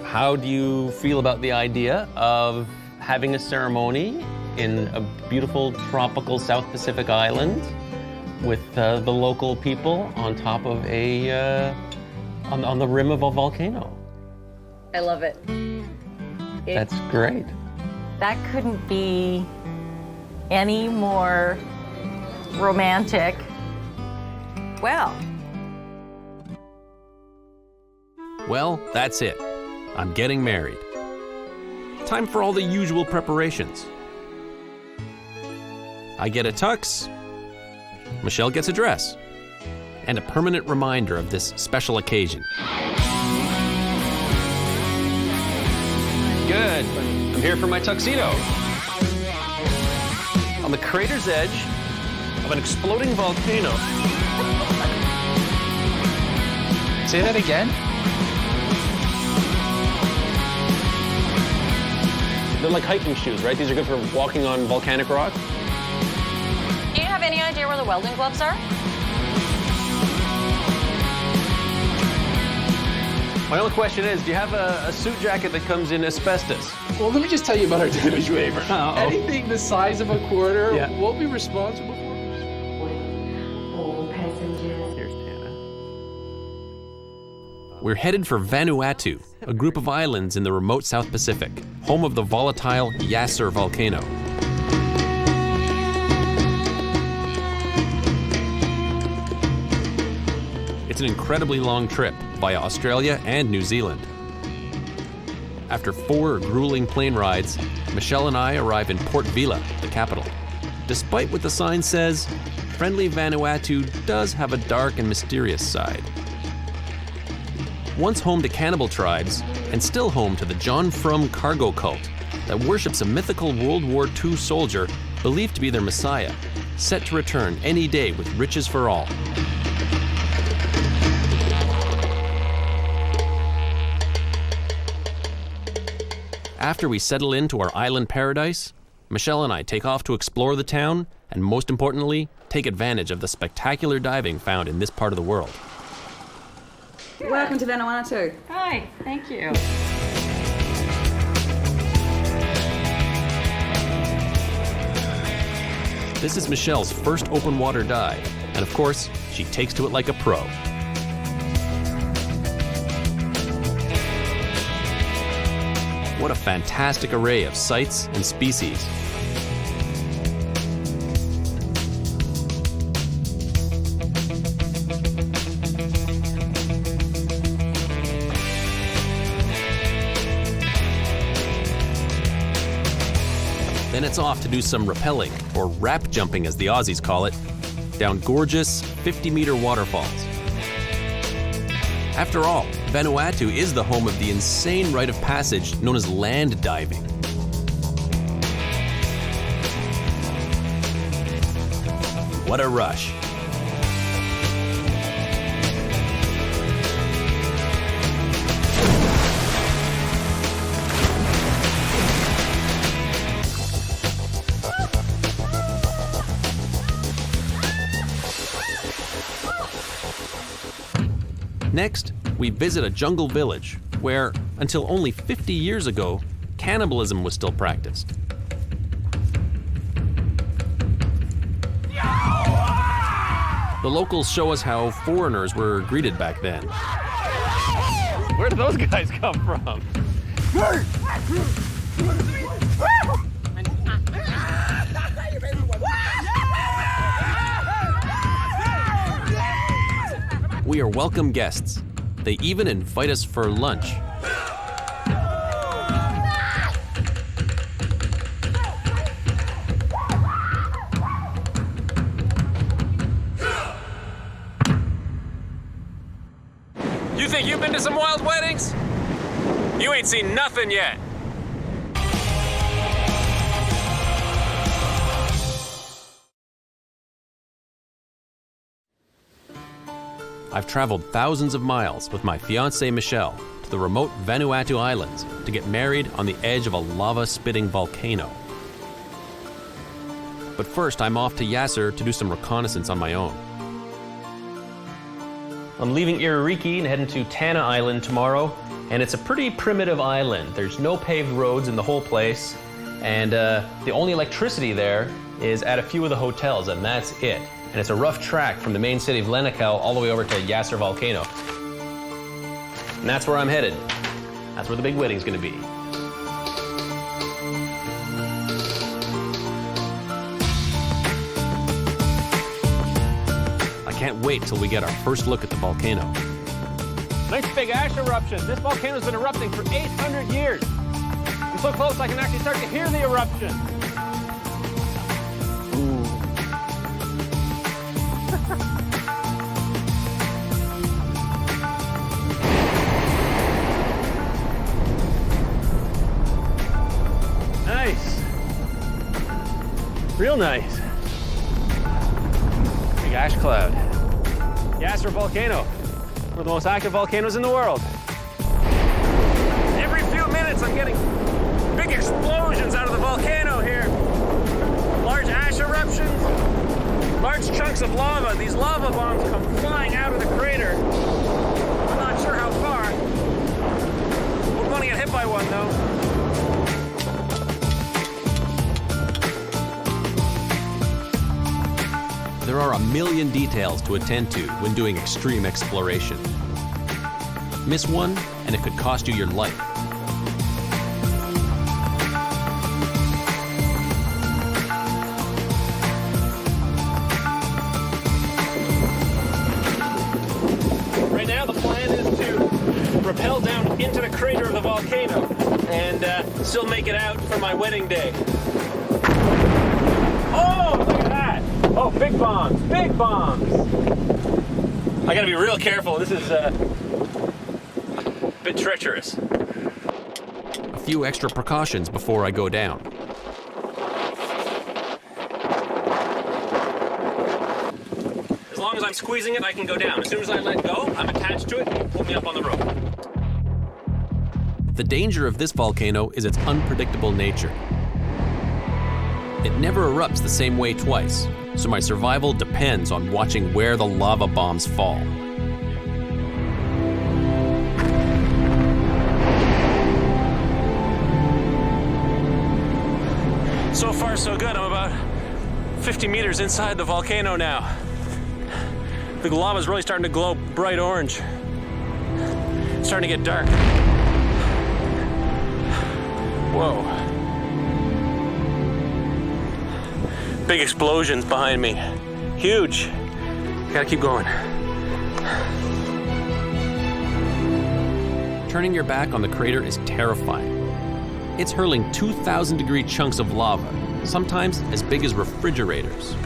how do you feel about the idea of having a ceremony in a beautiful tropical South Pacific island with the local people on top of on the rim of a volcano? I love it. That's great. That couldn't be any more romantic. Well, that's it. I'm getting married. Time for all the usual preparations. I get a tux, Michelle gets a dress, and a permanent reminder of this special occasion. Good. I'm here for my tuxedo. On the crater's edge of an exploding volcano. Say that again? They're like hiking shoes, right? These are good for walking on volcanic rock. do you have any idea where the welding gloves are? My only question is, do you have a suit jacket that comes in asbestos? Well, let me just tell you about our damage waiver. Anything the size of a quarter, we'll be responsible for. All passengers. Here's Tana. We're headed for Vanuatu, a group of islands in the remote South Pacific, home of the volatile Yasser volcano. It's an incredibly long trip via Australia and New Zealand. After 4 grueling plane rides, Michelle and I arrive in Port Vila, the capital. Despite what the sign says, friendly Vanuatu does have a dark and mysterious side. Once home to cannibal tribes, and still home to the John Frum cargo cult that worships a mythical World War II soldier believed to be their messiah, set to return any day with riches for all. After we settle into our island paradise, Michelle and I take off to explore the town and, most importantly, take advantage of the spectacular diving found in this part of the world. Welcome to Vanuatu. Hi, thank you. This is Michelle's first open water dive, and of course, she takes to it like a pro. What a fantastic array of sights and species. Then it's off to do some rappelling, or rap jumping as the Aussies call it, down gorgeous 50-meter waterfalls. After all, Vanuatu is the home of the insane rite of passage known as land diving. What a rush. Next, we visit a jungle village where, until only 50 years ago, cannibalism was still practiced. The locals show us how foreigners were greeted back then. Where did those guys come from? We are welcome guests. They even invite us for lunch. think you've been to some wild weddings? You ain't seen nothing yet. I've traveled thousands of miles with my fiancée Michelle to the remote Vanuatu Islands to get married on the edge of a lava-spitting volcano. But first, I'm off to Yasser to do some reconnaissance on my own. I'm leaving Iririki and heading to Tana Island tomorrow, and it's a pretty primitive island. There's no paved roads in the whole place, and the only electricity there is at a few of the hotels, and that's it. And it's a rough track from the main city of Lenakau all the way over to Yasser Volcano. And that's where I'm headed. That's where the big wedding's gonna be. I can't wait till we get our first look at the volcano. Nice big ash eruption. This volcano's been erupting for 800 years. I'm so close I can actually start to hear the eruption. Nice. Real nice. Big ash cloud. Yasser Volcano. One of the most active volcanoes in the world. Every few minutes I'm getting big explosions out of the volcano here. Large ash eruptions, large chunks of lava. These lava bombs come flying out of the crater. I'm not sure how far. Wouldn't want to get hit by one though. There are a million details to attend to when doing extreme exploration. Miss one, and it could cost you your life. Right now, the plan is to rappel down into the crater of the volcano and still make it out for my wedding day. Oh, look at that! Oh, big bombs, big bombs! I gotta be real careful. This is a bit treacherous. A few extra precautions before I go down. As long as I'm squeezing it, I can go down. As soon as I let go, I'm attached to it, and you pull me up on the rope. The danger of this volcano is its unpredictable nature. It never erupts the same way twice, so my survival depends on watching where the lava bombs fall. So far, so good. I'm about 50 meters inside the volcano now. The lava's really starting to glow bright orange. It's starting to get dark. Whoa. Big explosions behind me. Huge. Gotta keep going. Turning your back on the crater is terrifying. It's hurling 2,000-degree chunks of lava, sometimes as big as refrigerators.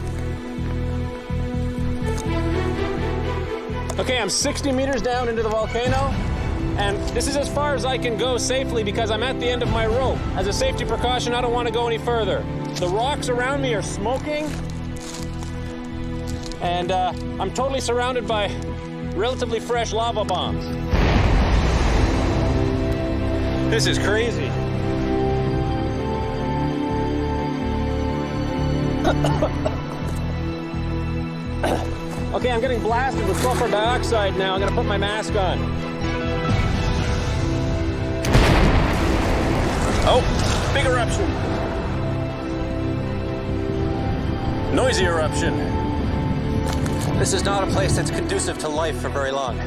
Okay, I'm 60 meters down into the volcano, and this is as far as I can go safely because I'm at the end of my rope. As a safety precaution, I don't want to go any further. The rocks around me are smoking, and I'm totally surrounded by relatively fresh lava bombs. This is crazy. Okay, I'm getting blasted with sulfur dioxide now. I'm gonna put my mask on. Oh, big eruption. Noisy eruption. This is not a place that's conducive to life for very long.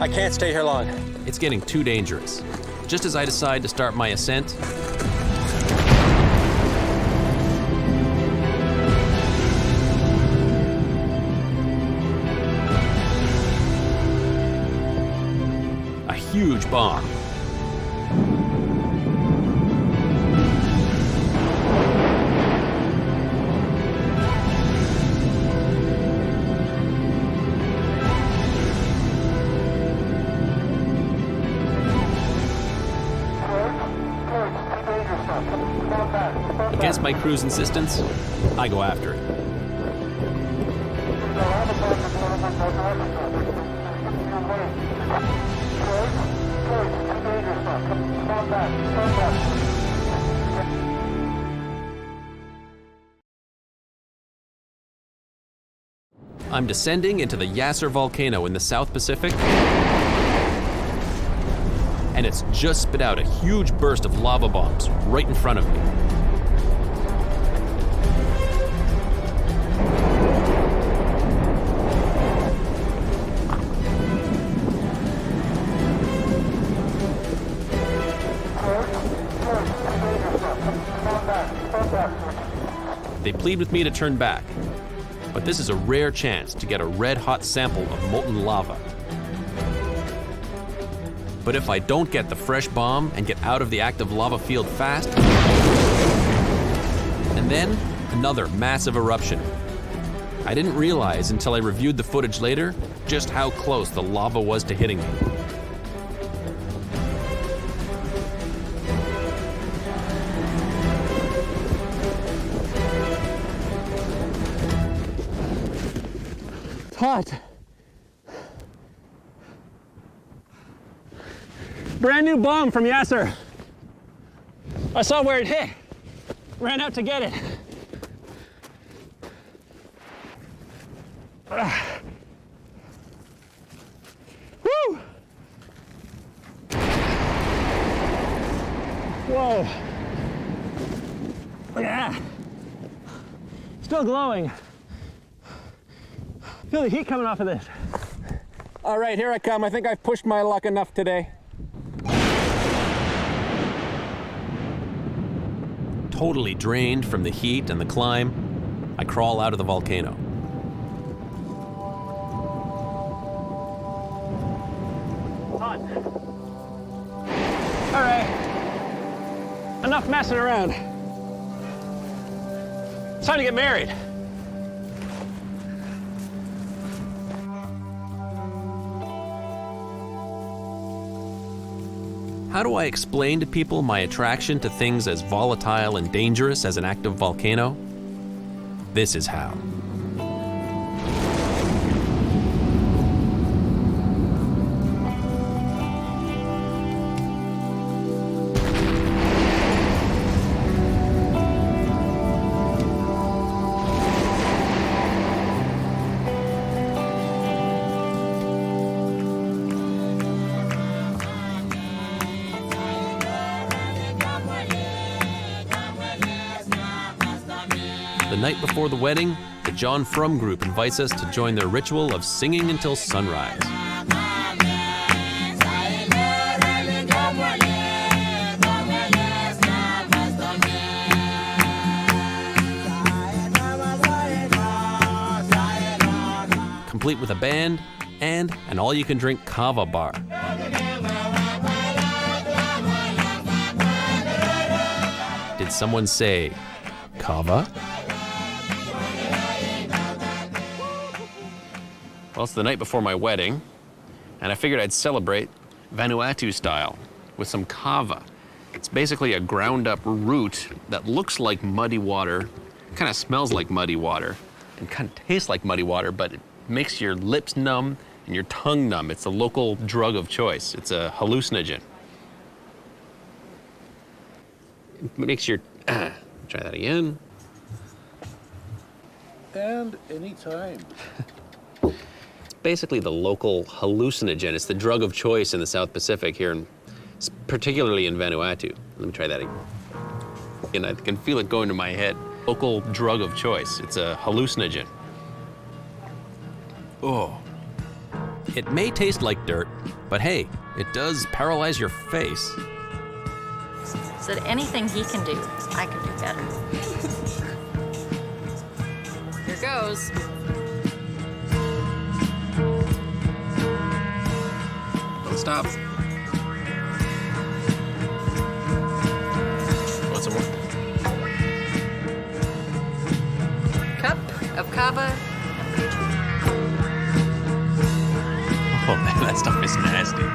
I can't stay here long. It's getting too dangerous. Just as I decide to start my ascent, a huge bomb. my crew's insistence, I go after it. I'm descending into the Yasser volcano in the South Pacific, and it's just spit out a huge burst of lava bombs right in front of me. They plead with me to turn back, but this is a rare chance to get a red-hot sample of molten lava. But if I don't get the fresh bomb and get out of the active lava field fast, and then another massive eruption. I didn't realize until I reviewed the footage later just how close the lava was to hitting me. It's hot. Brand new bomb from Yasser. I saw where it hit. Ran out to get it. Woo! Whoa. Look at that. Still glowing. Feel the heat coming off of this. All right, here I come. I think I've pushed my luck enough today. Totally drained from the heat and the climb, I crawl out of the volcano. Hot. All right. Enough messing around. It's time to get married. How do I explain to people my attraction to things as volatile and dangerous as an active volcano? This is how. The night before the wedding, the John Frum group invites us to join their ritual of singing until sunrise. Complete with a band and an all-you-can-drink kava bar. Did someone say kava? Well, it's the night before my wedding, and I figured I'd celebrate Vanuatu style with some kava. It's basically a ground-up root that looks like muddy water, kind of smells like muddy water, and kind of tastes like muddy water, but it makes your lips numb and your tongue numb. It's a local drug of choice. It's a hallucinogen. It makes your... try that again. And anytime. Basically the local hallucinogen. It's the drug of choice in the South Pacific here, particularly in Vanuatu. Let me try that again. And I can feel it going to my head. Local drug of choice. It's a hallucinogen. Oh. It may taste like dirt, but hey, it does paralyze your face. So that anything he can do, I can do better. Here goes. Don't stop. Want some more? Cup of kava. Oh man, that stuff is nasty.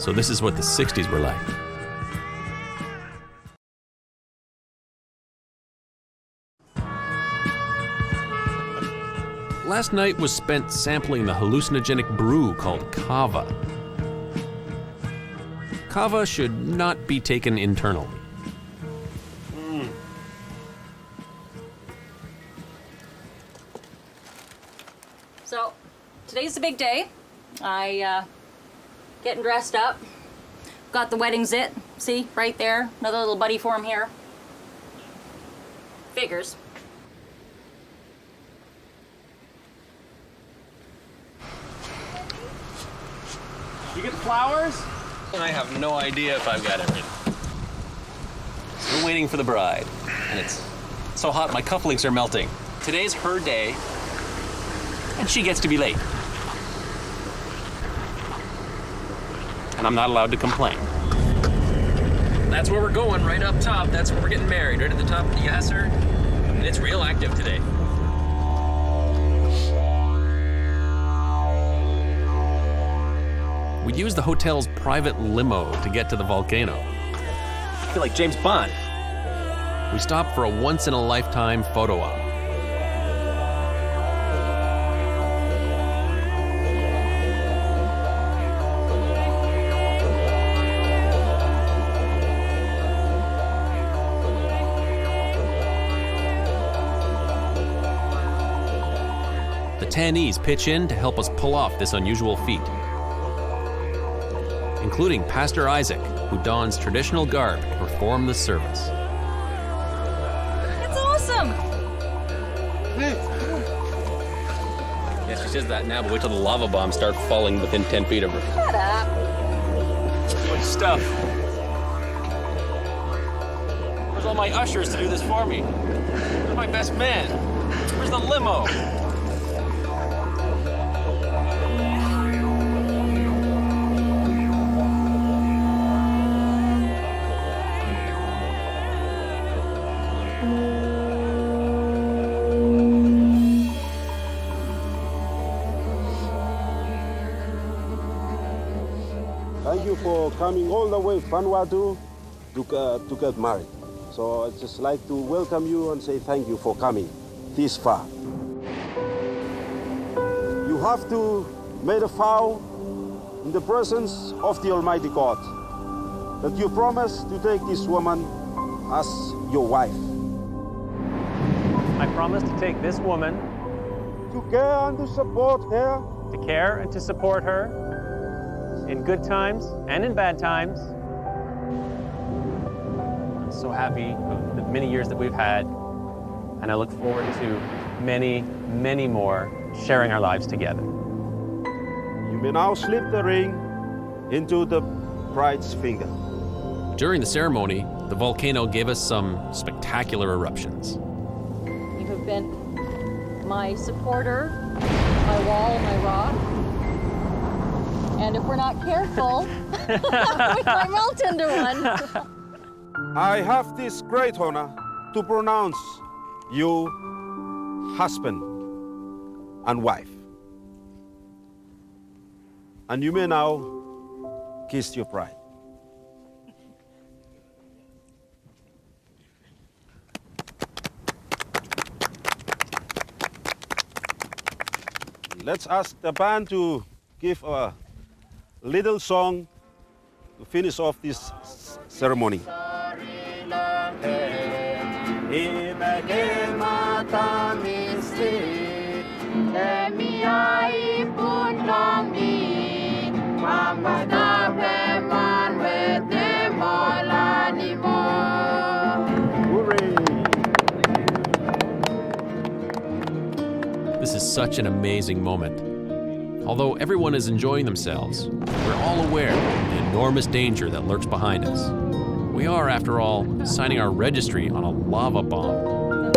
So this is what the 60s were like. Last night was spent sampling the hallucinogenic brew called kava. Kava should not be taken internally. So, today's the big day. Getting dressed up. Got the wedding zit. See, right there. Another little buddy form here. Figures. You get flowers? I have no idea if I've got everything. Still waiting for the bride. And it's so hot my cufflinks are melting. Today's her day, and she gets to be late. And I'm not allowed to complain. That's where we're going, right up top. That's where we're getting married, right at the top of the Yasser. And it's real active today. We used the hotel's private limo to get to the volcano. I feel like James Bond. We stopped for a once-in-a-lifetime photo op. The tannees pitch in to help us pull off this unusual feat, including Pastor Isaac, who dons traditional garb to perform the service. It's awesome! Yeah, she says that now, but wait till the lava bombs start falling within 10 feet of her. Shut up. Good stuff. Where's all my ushers to do this for me? Where's my best man? Where's the limo? Thank you for coming all the way from Vanuatu to get married. So I'd just like to welcome you and say thank you for coming this far. You have to make a vow in the presence of the Almighty God that you promise to take this woman as your wife. I promise to take this woman to care and to support her, to care and to support her in good times and in bad times. I'm so happy of the many years that we've had, and I look forward to many, many more sharing our lives together. You may now slip the ring into the bride's finger. During the ceremony, the volcano gave us some spectacular eruptions. You have been my supporter, my wall, my rock. And if we're not careful, we might melt into one. I have this great honor to pronounce you husband and wife. And you may now kiss your bride. Let's ask the band to give a little song to finish off this ceremony. This is such an amazing moment. Although everyone is enjoying themselves, we're all aware of the enormous danger that lurks behind us. We are, after all, signing our registry on a lava bomb.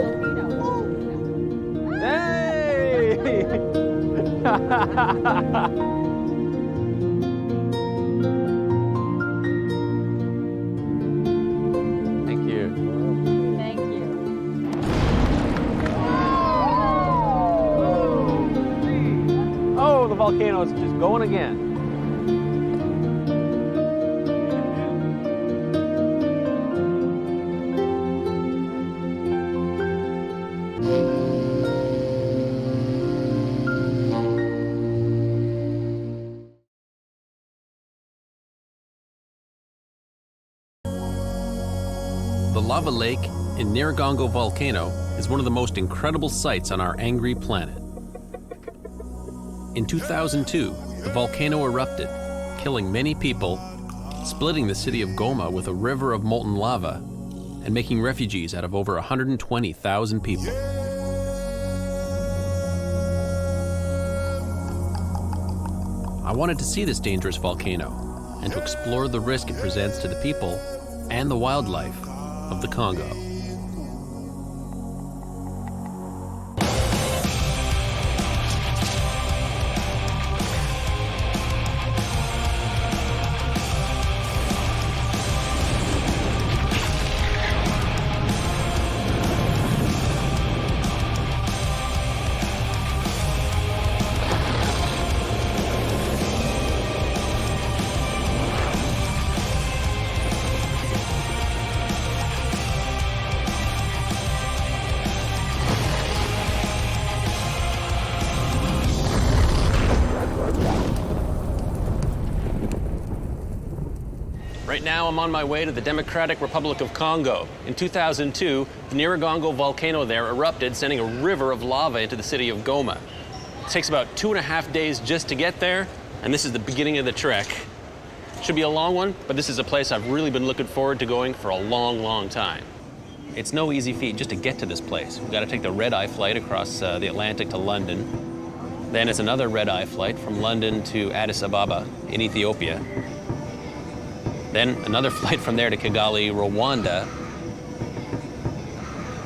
Hey! Thank you. Thank you. Oh, the volcano is just going again. lava lake in Nyiragongo volcano is one of the most incredible sights on our angry planet. In 2002, the volcano erupted, killing many people, splitting the city of Goma with a river of molten lava, and making refugees out of over 120,000 people. I wanted to see this dangerous volcano and to explore the risk it presents to the people and the wildlife of the Congo. Right now, I'm on my way to the Democratic Republic of Congo. In 2002, the Nyiragongo volcano there erupted, sending a river of lava into the city of Goma. It takes about 2.5 days just to get there, and this is the beginning of the trek. Should be a long one, but this is a place I've really been looking forward to going for a long, long time. It's no easy feat just to get to this place. We've got to take the red-eye flight across the Atlantic to London. Then it's another red-eye flight from London to Addis Ababa in Ethiopia. Then another flight from there to Kigali, Rwanda.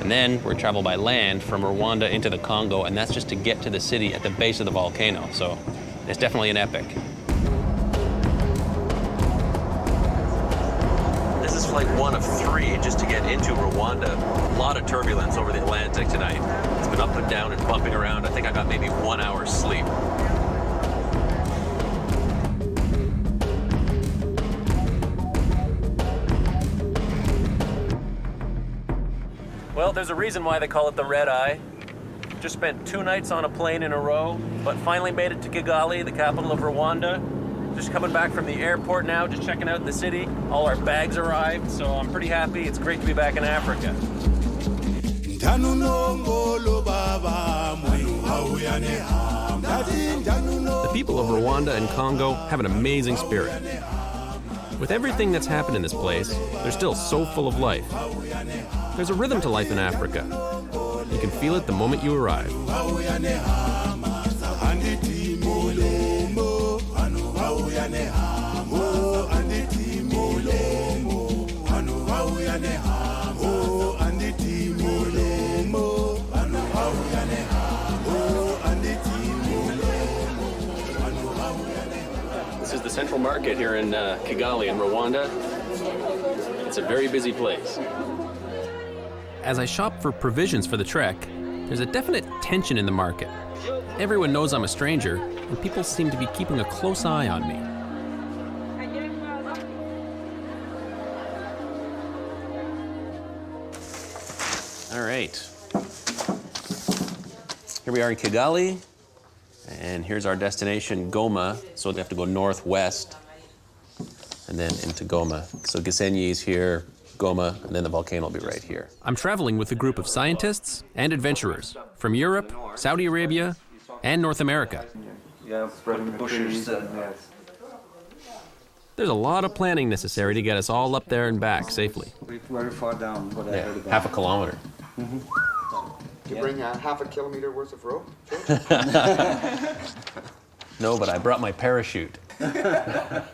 And then we're travel by land from Rwanda into the Congo, and that's just to get to the city at the base of the volcano. So it's definitely an epic. This is flight 1 of 3 just to get into Rwanda. A lot of turbulence over the Atlantic tonight. It's been up and down and bumping around. I think I got maybe 1 hour's sleep. Well, there's a reason why they call it the red eye. Just spent 2 nights on a plane in a row, but finally made it to Kigali, the capital of Rwanda. Just coming back from the airport now, just checking out the city. All our bags arrived, so I'm pretty happy. It's great to be back in Africa. The people of Rwanda and Congo have an amazing spirit. With everything that's happened in this place, they're still so full of life. There's a rhythm to life in Africa. You can feel it the moment you arrive. This is the central market here in Kigali in Rwanda. It's a very busy place. As I shop for provisions for the trek, there's a definite tension in the market. Everyone knows I'm a stranger, and people seem to be keeping a close eye on me. All right. Here we are in Kigali, and here's our destination, Goma. So we have to go northwest, and then into Goma. So Gisenyi is here, Goma, and then the volcano will be right here. I'm traveling with a group of scientists and adventurers from Europe, Saudi Arabia, and North America. Yeah, spreading bushes. There's a lot of planning necessary to get us all up there and back safely. We're very far down, but I heard about half a kilometer. You bring half a kilometer worth of rope? No, but I brought my parachute. I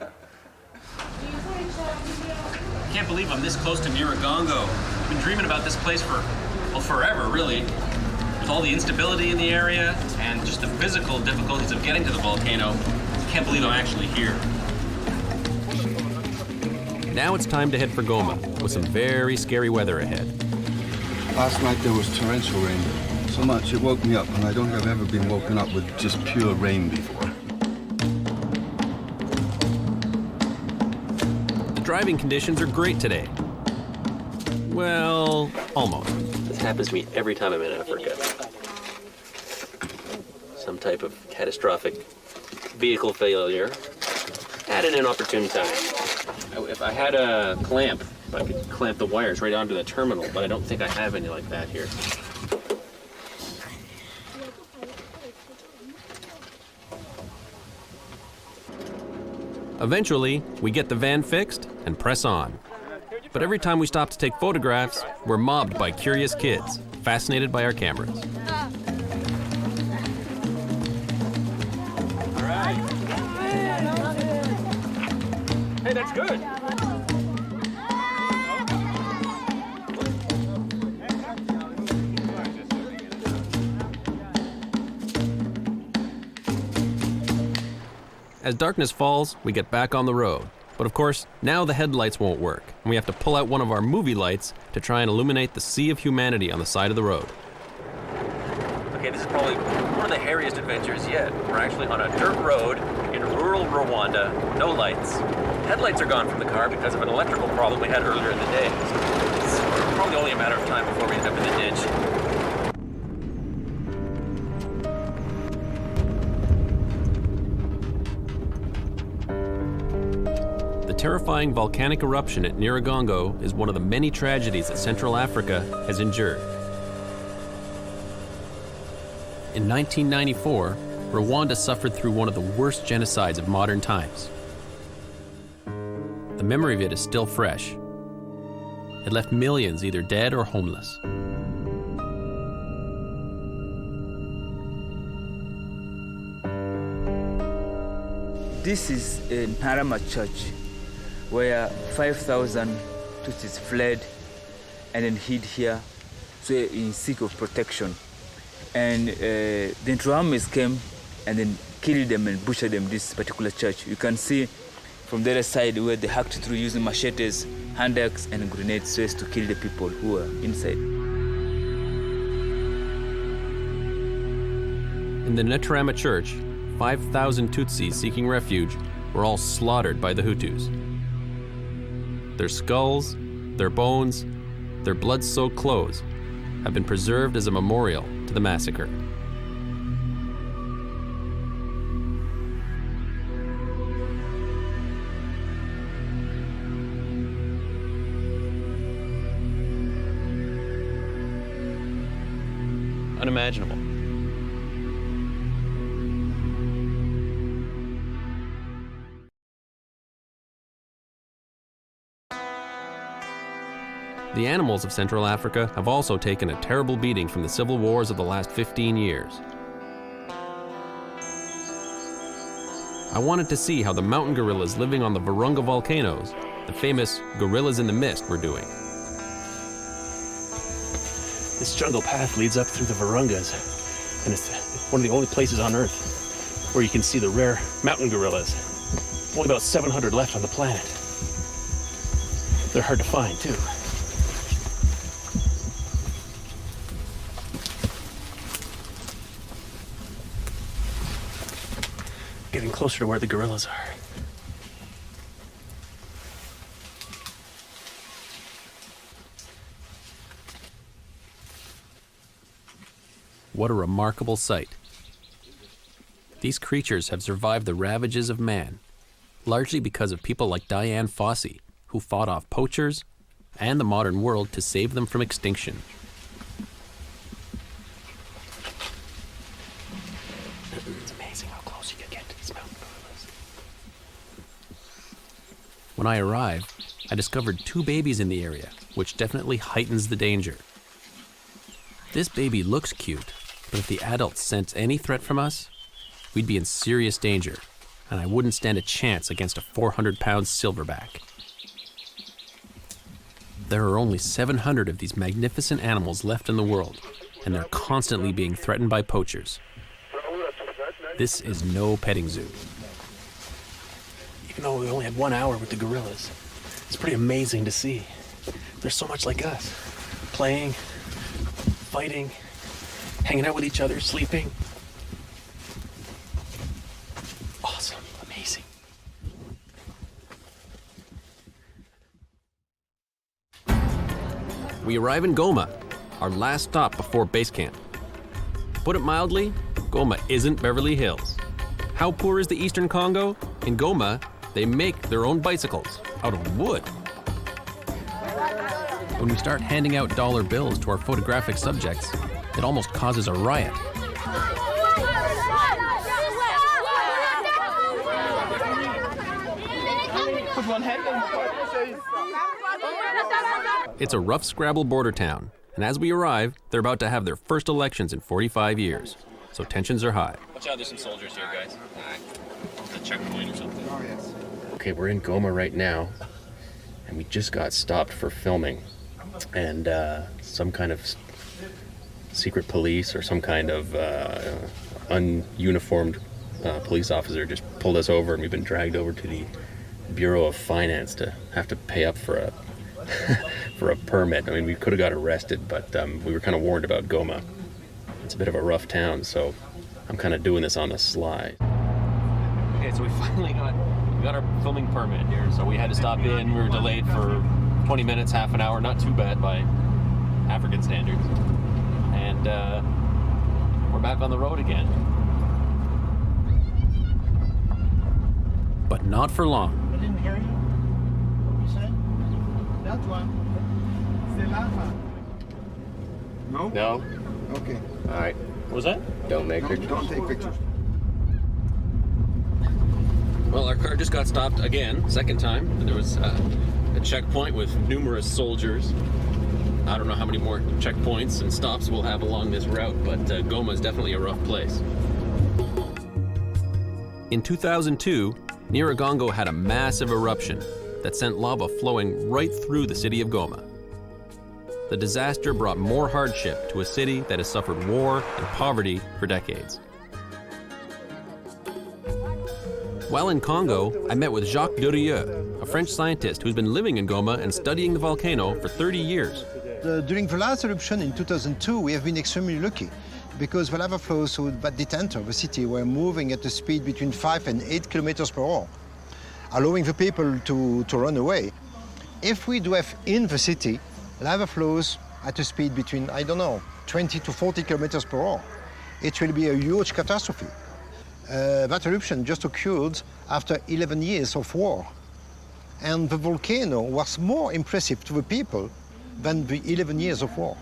can't believe I'm this close to Nyiragongo. I've been dreaming about this place for, well, forever, really. With all the instability in the area and just the physical difficulties of getting to the volcano, I can't believe I'm actually here. Now it's time to head for Goma, with some very scary weather ahead. Last night there was torrential rain. So much it woke me up, and I don't think I've ever been woken up with just pure rain before. Driving conditions are great today. Well, almost. This happens to me every time I'm in Africa. Some type of catastrophic vehicle failure at an inopportune time. If I had a clamp I could clamp the wires right onto the terminal, but I don't think I have any like that here. Eventually, we get the van fixed and press on. But every time we stop to take photographs, we're mobbed by curious kids, fascinated by our cameras. All right. Hey, that's good. As darkness falls, we get back on the road. But of course, now the headlights won't work, and we have to pull out one of our movie lights to try and illuminate the sea of humanity on the side of the road. Okay, this is probably one of the hairiest adventures yet. We're actually on a dirt road in rural Rwanda, no lights. Headlights are gone from the car because of an electrical problem we had earlier in the day. It's probably only a matter of time before we end up in the ditch. The terrifying volcanic eruption at Nyiragongo is one of the many tragedies that Central Africa has endured. In 1994, Rwanda suffered through one of the worst genocides of modern times. The memory of it is still fresh. It left millions either dead or homeless. This is a Ntarama church where 5,000 Tutsis fled and then hid here, so in seek of protection. And the Interahamwe came and then killed them and butchered them, this particular church. You can see from the other side where they hacked through using machetes, hand axe, and grenades so as to kill the people who were inside. In the Ntarama church, 5,000 Tutsis seeking refuge were all slaughtered by the Hutus. Their skulls, their bones, their blood-soaked clothes have been preserved as a memorial to the massacre. Unimaginable. The animals of Central Africa have also taken a terrible beating from the civil wars of the last 15 years. I wanted to see how the mountain gorillas living on the Virunga volcanoes, the famous gorillas in the mist, were doing. This jungle path leads up through the Virungas, and it's one of the only places on Earth where you can see the rare mountain gorillas. Only about 700 left on the planet. They're hard to find, too. Getting closer to where the gorillas are. What a remarkable sight. These creatures have survived the ravages of man, largely because of people like Diane Fossey, who fought off poachers and the modern world to save them from extinction. It's amazing how close you can get to these mountain gorillas. When I arrived, I discovered 2 babies in the area, which definitely heightens the danger. This baby looks cute, but if the adults sense any threat from us, we'd be in serious danger, and I wouldn't stand a chance against a 400-pound silverback. There are only 700 of these magnificent animals left in the world, and they're constantly being threatened by poachers. This is no petting zoo. Even though we only had 1 hour with the gorillas, it's pretty amazing to see. They're so much like us, playing, fighting, hanging out with each other, sleeping. Awesome, amazing. We arrive in Goma, our last stop before base camp. To put it mildly, Goma isn't Beverly Hills. How poor is the Eastern Congo? In Goma, they make their own bicycles out of wood. When we start handing out dollar bills to our photographic subjects, it almost causes a riot. It's a rough scrabble border town, and as we arrive, they're about to have their first elections in 45 years, so tensions are high. Watch out, there's some soldiers here, guys. It's a checkpoint or something. Oh, yes. Okay, we're in Goma right now, and we just got stopped for filming, and some kind of secret police or some kind of ununiformed police officer just pulled us over, and we've been dragged over to the Bureau of Finance to have to pay up for a for a permit. I mean, we could have got arrested, but we were kind of warned about Goma. It's a bit of a rough town, so I'm kind of doing this on the sly. Okay, so we finally got our filming permit here, so we had to stop in. We were delayed for 20 minutes, half an hour, not too bad by African standards. And we're back on the road again. But not for long. I didn't hear you. What you said? That one. C'est lava. No? No? Okay. All right. What was that? Don't make pictures. Don't take pictures. Well, our car just got stopped again, second time. There was a checkpoint with numerous soldiers. I don't know how many more checkpoints and stops we'll have along this route, but Goma is definitely a rough place. In 2002, Nyiragongo had a massive eruption that sent lava flowing right through the city of Goma. The disaster brought more hardship to a city that has suffered war and poverty for decades. While in Congo, I met with Jacques Durieux, a French scientist who's been living in Goma and studying the volcano for 30 years. During the last eruption in 2002, we have been extremely lucky because the lava flows through that detent of the city were moving at a speed between 5 and 8 kilometers per hour, allowing the people to run away. If we do have in the city lava flows at a speed between, 20 to 40 kilometers per hour, it will be a huge catastrophe. That eruption just occurred after 11 years of war. And the volcano was more impressive to the people than the 11 years of war.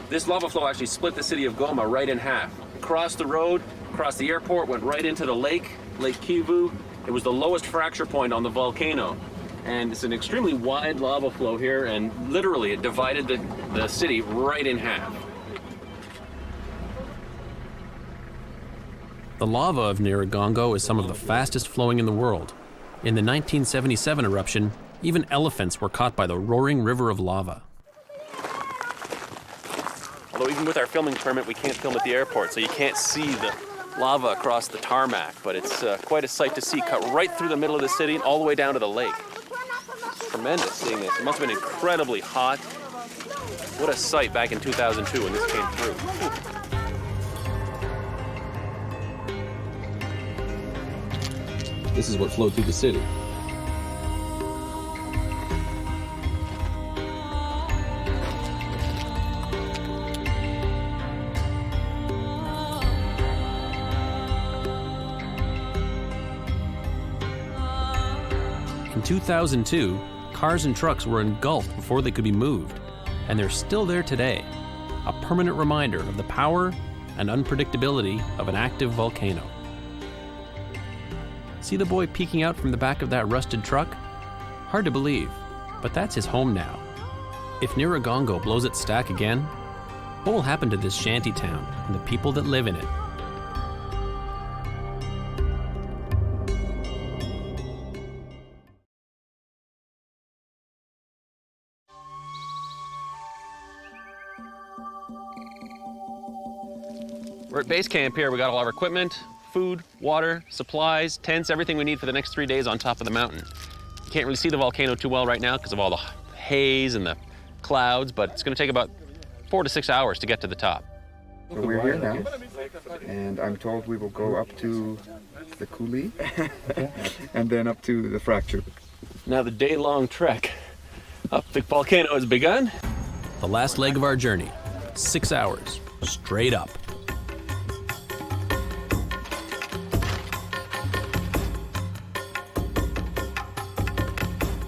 This lava flow actually split the city of Goma right in half. Crossed the road, crossed the airport, went right into the lake, Lake Kivu. It was the lowest fracture point on the volcano. And it's an extremely wide lava flow here, and literally it divided the city right in half. The lava of Nyiragongo is some of the fastest flowing in the world. In the 1977 eruption, even elephants were caught by the roaring river of lava. Although even with our filming permit, we can't film at the airport, so you can't see the lava across the tarmac, but it's quite a sight to see, cut right through the middle of the city and all the way down to the lake. It's tremendous seeing this. It must have been incredibly hot. What a sight back in 2002 when this came through. This is what flowed through the city. In 2002, cars and trucks were engulfed before they could be moved, and they're still there today, a permanent reminder of the power and unpredictability of an active volcano. See the boy peeking out from the back of that rusted truck? Hard to believe, but that's his home now. If Nyiragongo blows its stack again, what will happen to this shanty town and the people that live in it? We're at base camp here. We got all our equipment, food, water, supplies, tents, everything we need for the next 3 days on top of the mountain. You can't really see the volcano too well right now because of all the haze and the clouds, but it's going to take about 4 to 6 hours to get to the top. So we're here now, and I'm told we will go up to the coulee and then up to the fracture. Now the day-long trek up the volcano has begun. The last leg of our journey, 6 hours, straight up.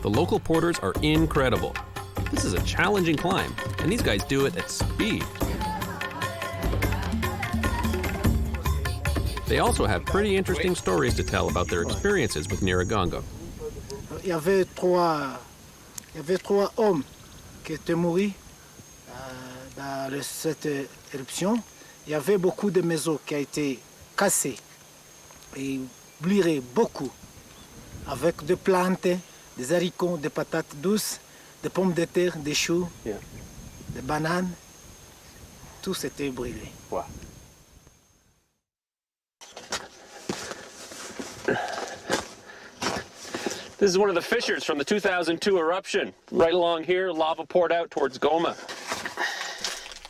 The local porters are incredible. This is a challenging climb, and these guys do it at speed. They also have pretty interesting stories to tell about their experiences with Nyiragongo. Il y avait trois hommes qui étaient morts dans cette éruption. Il y avait beaucoup de maisons qui ont été cassées et brûlées beaucoup, avec des plantes, des haricots, des patates douces, des pommes de terre, des choux, des bananes. Tout s'était brûlé. Wow. This is one of the fissures from the 2002 eruption. Right along here, lava poured out towards Goma.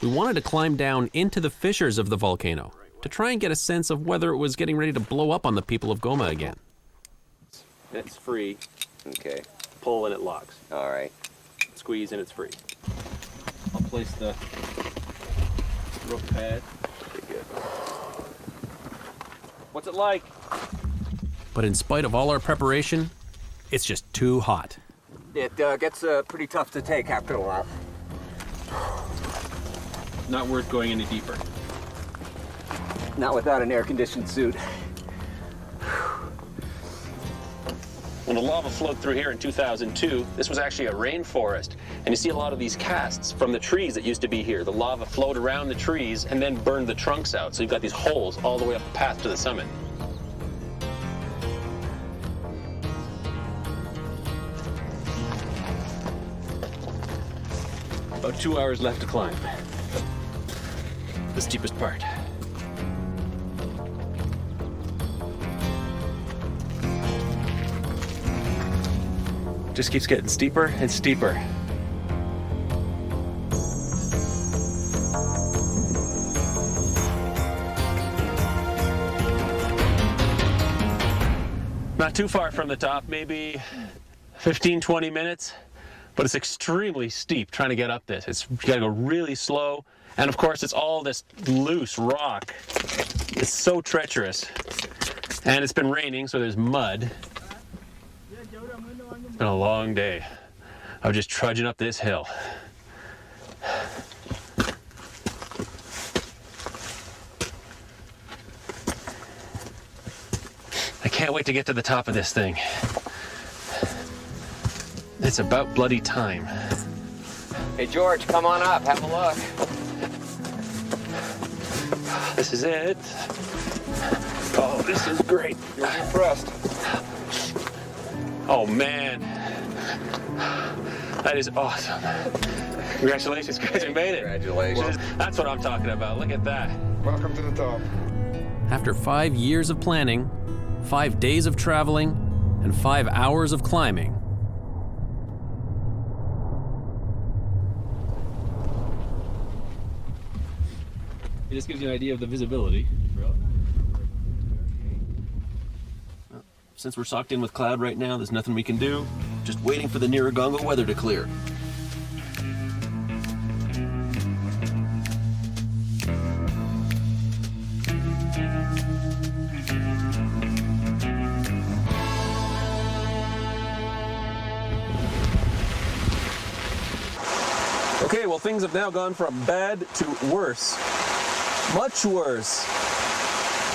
We wanted to climb down into the fissures of the volcano to try and get a sense of whether it was getting ready to blow up on the people of Goma again. It's free. Okay. Pull and it locks. All right. Squeeze and it's free. I'll place the roof pad. Pretty good. What's it like? But in spite of all our preparation, it's just too hot. It gets pretty tough to take after a while. Not worth going any deeper. Not without an air-conditioned suit. When the lava flowed through here in 2002, this was actually a rainforest. And you see a lot of these casts from the trees that used to be here. The lava flowed around the trees and then burned the trunks out. So you've got these holes all the way up the path to the summit. About 2 hours left to climb. The steepest part. Just keeps getting steeper and steeper. Not too far from the top, maybe 15, 20 minutes. But it's extremely steep trying to get up this. You gotta go really slow. And of course, it's all this loose rock. It's so treacherous. And it's been raining, so there's mud. It's been a long day of just trudging up this hill. I can't wait to get to the top of this thing. It's about bloody time. Hey, George, come on up. Have a look. This is it. Oh, this is great. You're impressed. Oh, man. That is awesome. Congratulations, guys. We made it. Congratulations. That's what I'm talking about. Look at that. Welcome to the top. After 5 years of planning, 5 days of traveling, and 5 hours of climbing, it just gives you an idea of the visibility. Well, since we're socked in with cloud right now, there's nothing we can do. Just waiting for the Nyiragongo weather to clear. Okay, well, things have now gone from bad to worse. Much worse.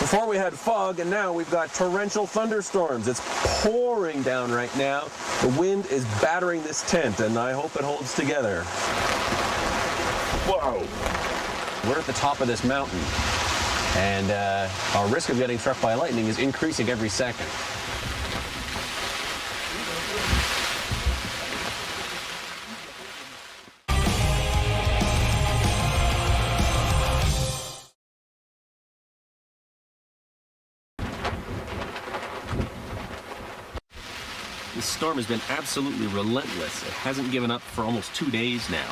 Before we had fog, and now we've got torrential thunderstorms. It's pouring down right now. The wind is battering this tent, and I hope it holds together. Whoa! We're at the top of this mountain, and our risk of getting struck by lightning is increasing every second. This storm has been absolutely relentless. It hasn't given up for almost 2 days now.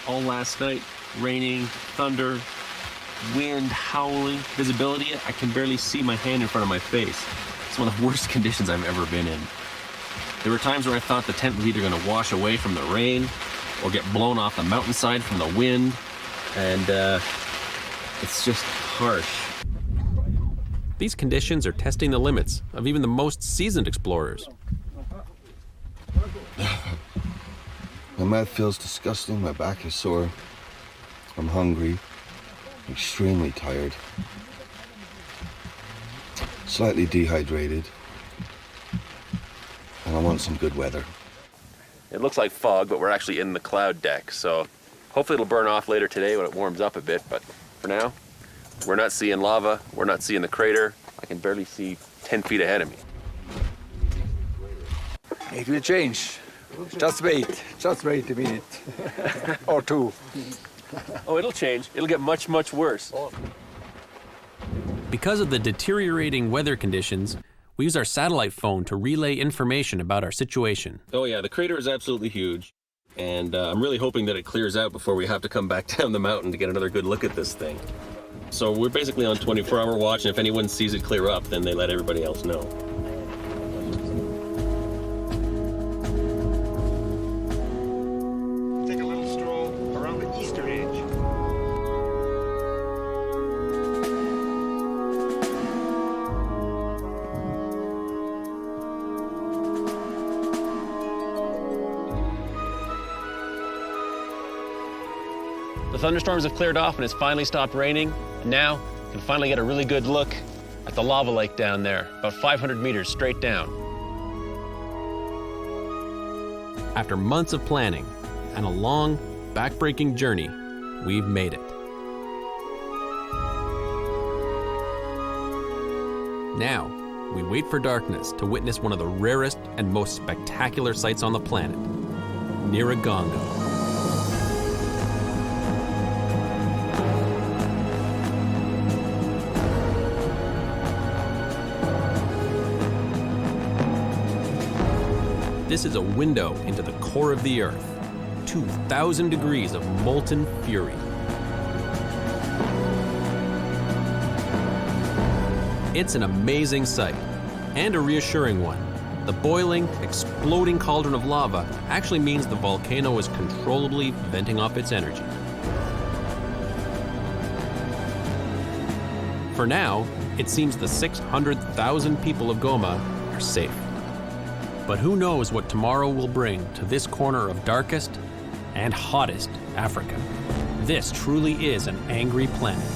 All last night, raining, thunder, wind, howling, visibility. I can barely see my hand in front of my face. It's one of the worst conditions I've ever been in. There were times where I thought the tent was either going to wash away from the rain or get blown off the mountainside from the wind. And it's just harsh. These conditions are testing the limits of even the most seasoned explorers. The mouth feels disgusting, my back is sore, I'm hungry, extremely tired, slightly dehydrated, and I want some good weather. It looks like fog, but we're actually in the cloud deck, so hopefully it'll burn off later today when it warms up a bit, but for now, we're not seeing lava, we're not seeing the crater. I can barely see 10 feet ahead of me. It will change. Just wait a minute or two. Oh, it'll change. It'll get much, much worse. Because of the deteriorating weather conditions, we use our satellite phone to relay information about our situation. Oh yeah, the crater is absolutely huge, and I'm really hoping that it clears out before we have to come back down the mountain to get another good look at this thing. So we're basically on 24-hour watch, and if anyone sees it clear up, then they let everybody else know. Take a little stroll around the eastern edge. The thunderstorms have cleared off and it's finally stopped raining, and now you can finally get a really good look at the lava lake down there, about 500 meters straight down. After months of planning and a long, back-breaking journey, we've made it. Now, we wait for darkness to witness one of the rarest and most spectacular sights on the planet, Niragongo. This is a window into the core of the Earth, 2,000 degrees of molten fury. It's an amazing sight, and a reassuring one. The boiling, exploding cauldron of lava actually means the volcano is controllably venting off its energy. For now, it seems the 600,000 people of Goma are safe. But who knows what tomorrow will bring to this corner of darkest and hottest Africa. This truly is an angry planet.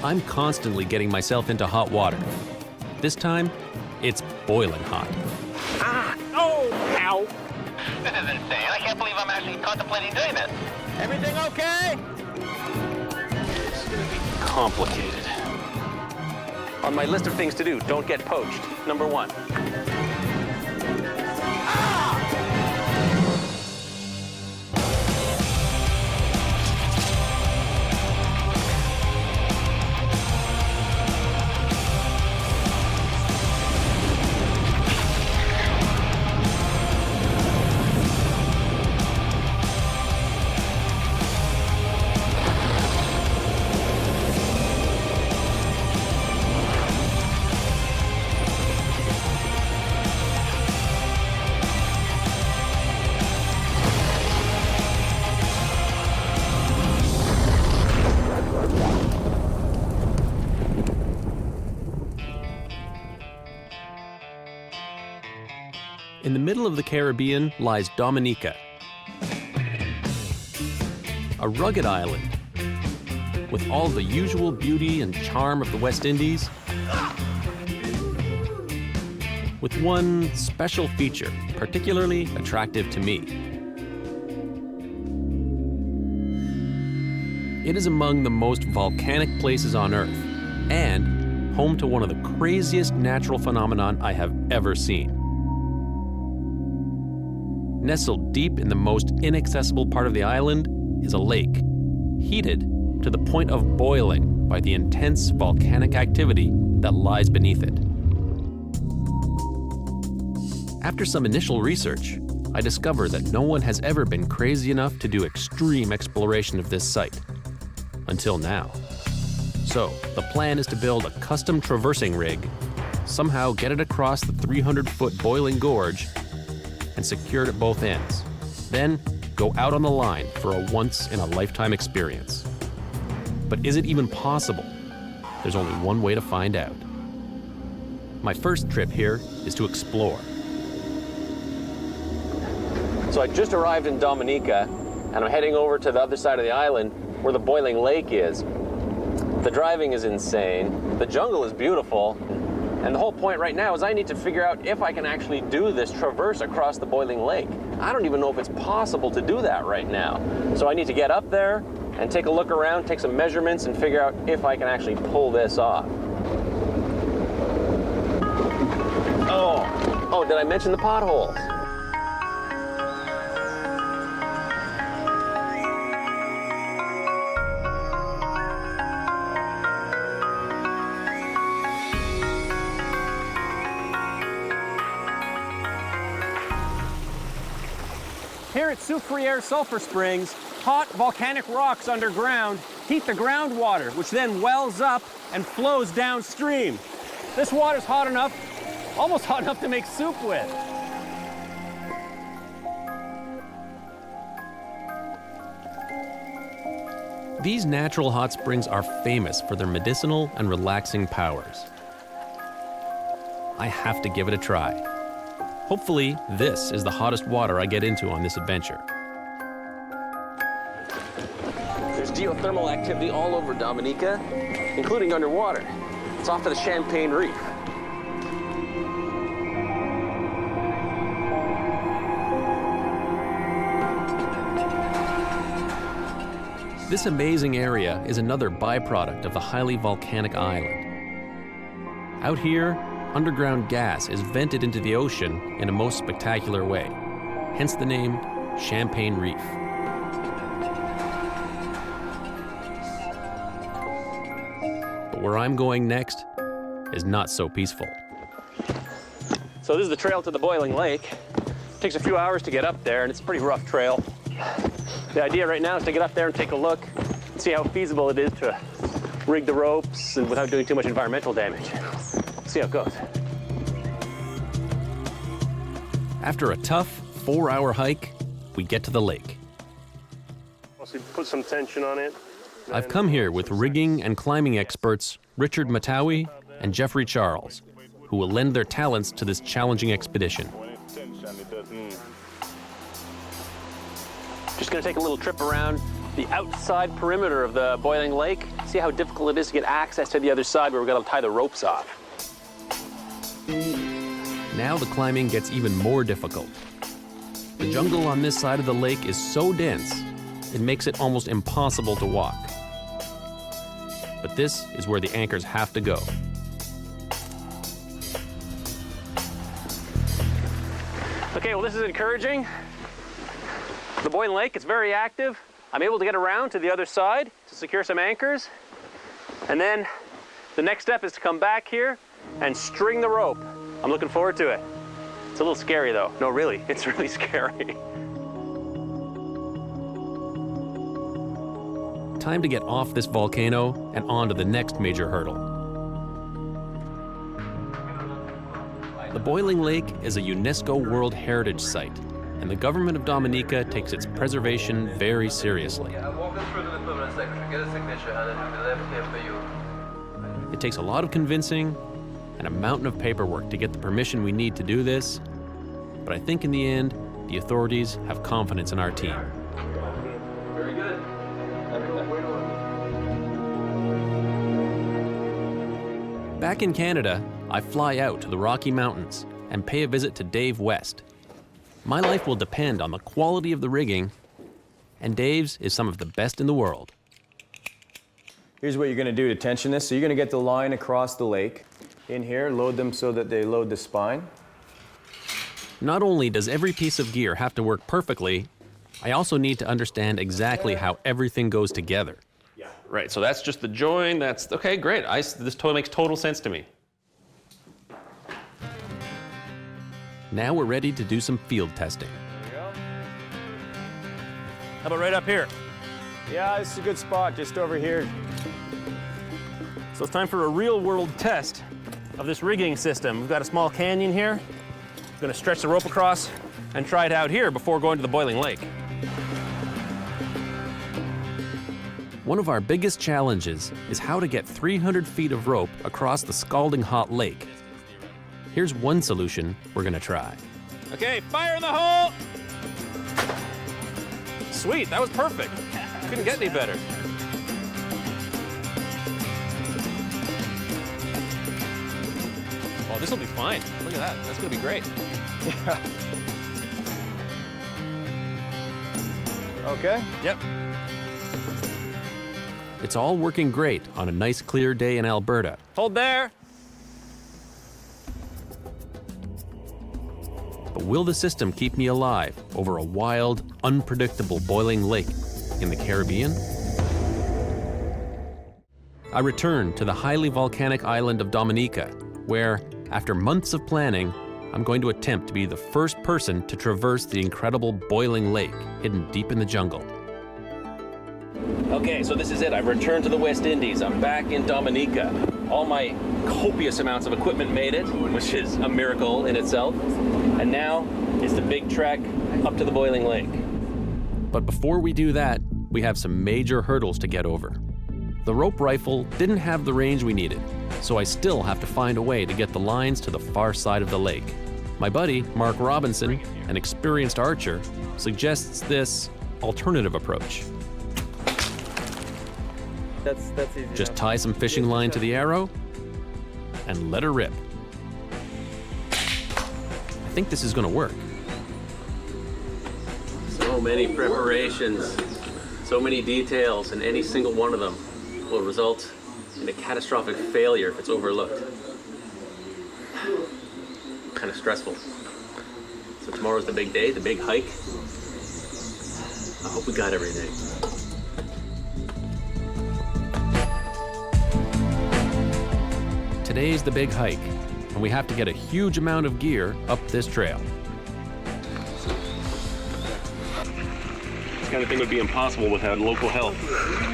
I'm constantly getting myself into hot water. This time, it's boiling hot. Ah! Oh! Ow! This is insane. I can't believe I'm actually contemplating doing this. Everything okay? Complicated. On my list of things to do, don't get poached. Number 1. In the middle of the Caribbean lies Dominica, a rugged island with all the usual beauty and charm of the West Indies, with one special feature particularly attractive to me. It is among the most volcanic places on Earth and home to one of the craziest natural phenomenon I have ever seen. Nestled deep in the most inaccessible part of the island is a lake, heated to the point of boiling by the intense volcanic activity that lies beneath it. After some initial research, I discover that no one has ever been crazy enough to do extreme exploration of this site, until now. So, the plan is to build a custom traversing rig, somehow get it across the 300-foot boiling gorge, and secure it at both ends. Then, go out on the line for a once-in-a-lifetime experience. But is it even possible? there's only one way to find out. My first trip here is to explore. So I just arrived in Dominica, and I'm heading over to the other side of the island where the boiling lake is. The driving is insane, the jungle is beautiful, and the whole point right now is I need to figure out if I can actually do this traverse across the boiling lake. I don't even know if it's possible to do that right now. So I need to get up there and take a look around, take some measurements, and figure out if I can actually pull this off. Oh, did I mention the potholes? Here at Soufriere Sulfur Springs, hot volcanic rocks underground heat the groundwater, which then wells up and flows downstream. This water's hot enough, almost hot enough to make soup with. These natural hot springs are famous for their medicinal and relaxing powers. I have to give it a try. Hopefully, this is the hottest water I get into on this adventure. There's geothermal activity all over Dominica, including underwater. It's off of the Champagne Reef. This amazing area is another byproduct of the highly volcanic island. Out here, underground gas is vented into the ocean in a most spectacular way, hence the name Champagne Reef. But where I'm going next is not so peaceful. So this is the trail to the boiling lake. It takes a few hours to get up there, and it's a pretty rough trail. The idea right now is to get up there and take a look and see how feasible it is to rig the ropes and without doing too much environmental damage. See how it goes. After a tough 4-hour hike, we get to the lake. Also put some tension on it. I've come here with rigging and climbing experts Richard Matawi and Jeffrey Charles, who will lend their talents to this challenging expedition. Just gonna take a little trip around the outside perimeter of the boiling lake, see how difficult it is to get access to the other side where we're gonna tie the ropes off. Now the climbing gets even more difficult. The jungle on this side of the lake is so dense, it makes it almost impossible to walk. But this is where the anchors have to go. Okay, well this is encouraging. The boiling lake is very active. I'm able to get around to the other side to secure some anchors. And then the next step is to come back here and string the rope. I'm looking forward to it. It's a little scary though. No, really, it's really scary. Time to get off this volcano and on to the next major hurdle. The boiling lake is a UNESCO World Heritage Site, and the government of Dominica takes its preservation very seriously. It takes a lot of convincing and a mountain of paperwork to get the permission we need to do this, but I think in the end, the authorities have confidence in our team. Very good. Back in Canada, I fly out to the Rocky Mountains and pay a visit to Dave West. My life will depend on the quality of the rigging, and Dave's is some of the best in the world. Here's what you're going to do to tension this. So you're going to get the line across the lake. In here, load them so that they load the spine. Not only does every piece of gear have to work perfectly, I also need to understand exactly how everything goes together. Yeah, right, so that's just the join, that's, okay, great. This totally makes total sense to me. Now we're ready to do some field testing. How about right up here? Yeah, this is a good spot, just over here. So it's time for a real-world test of this rigging system. We've got a small canyon here. I'm gonna stretch the rope across and try it out here before going to the boiling lake. One of our biggest challenges is how to get 300 feet of rope across the scalding hot lake. Here's one solution we're gonna try. Okay, fire in the hole! Sweet, that was perfect. Couldn't get any better. Oh, this will be fine. Look at that, that's gonna be great. Yeah. Okay? Yep. It's all working great on a nice clear day in Alberta. Hold there. But will the system keep me alive over a wild, unpredictable boiling lake in the Caribbean? I return to the highly volcanic island of Dominica, where, after months of planning, I'm going to attempt to be the first person to traverse the incredible boiling lake hidden deep in the jungle. Okay, so this is it. I've returned to the West Indies. I'm back in Dominica. All my copious amounts of equipment made it, which is a miracle in itself. And now is the big trek up to the boiling lake. But before we do that, we have some major hurdles to get over. The rope rifle didn't have the range we needed, so I still have to find a way to get the lines to the far side of the lake. My buddy, Mark Robinson, an experienced archer, suggests this alternative approach. That's easy. Just tie some fishing line to the arrow and let her rip. I think this is gonna work. So many preparations, so many details, and any single one of them will result in a catastrophic failure if it's overlooked. Kind of stressful. So tomorrow's the big day, the big hike. I hope we got everything. Today's the big hike, and we have to get a huge amount of gear up this trail. This kind of thing would be impossible without local help.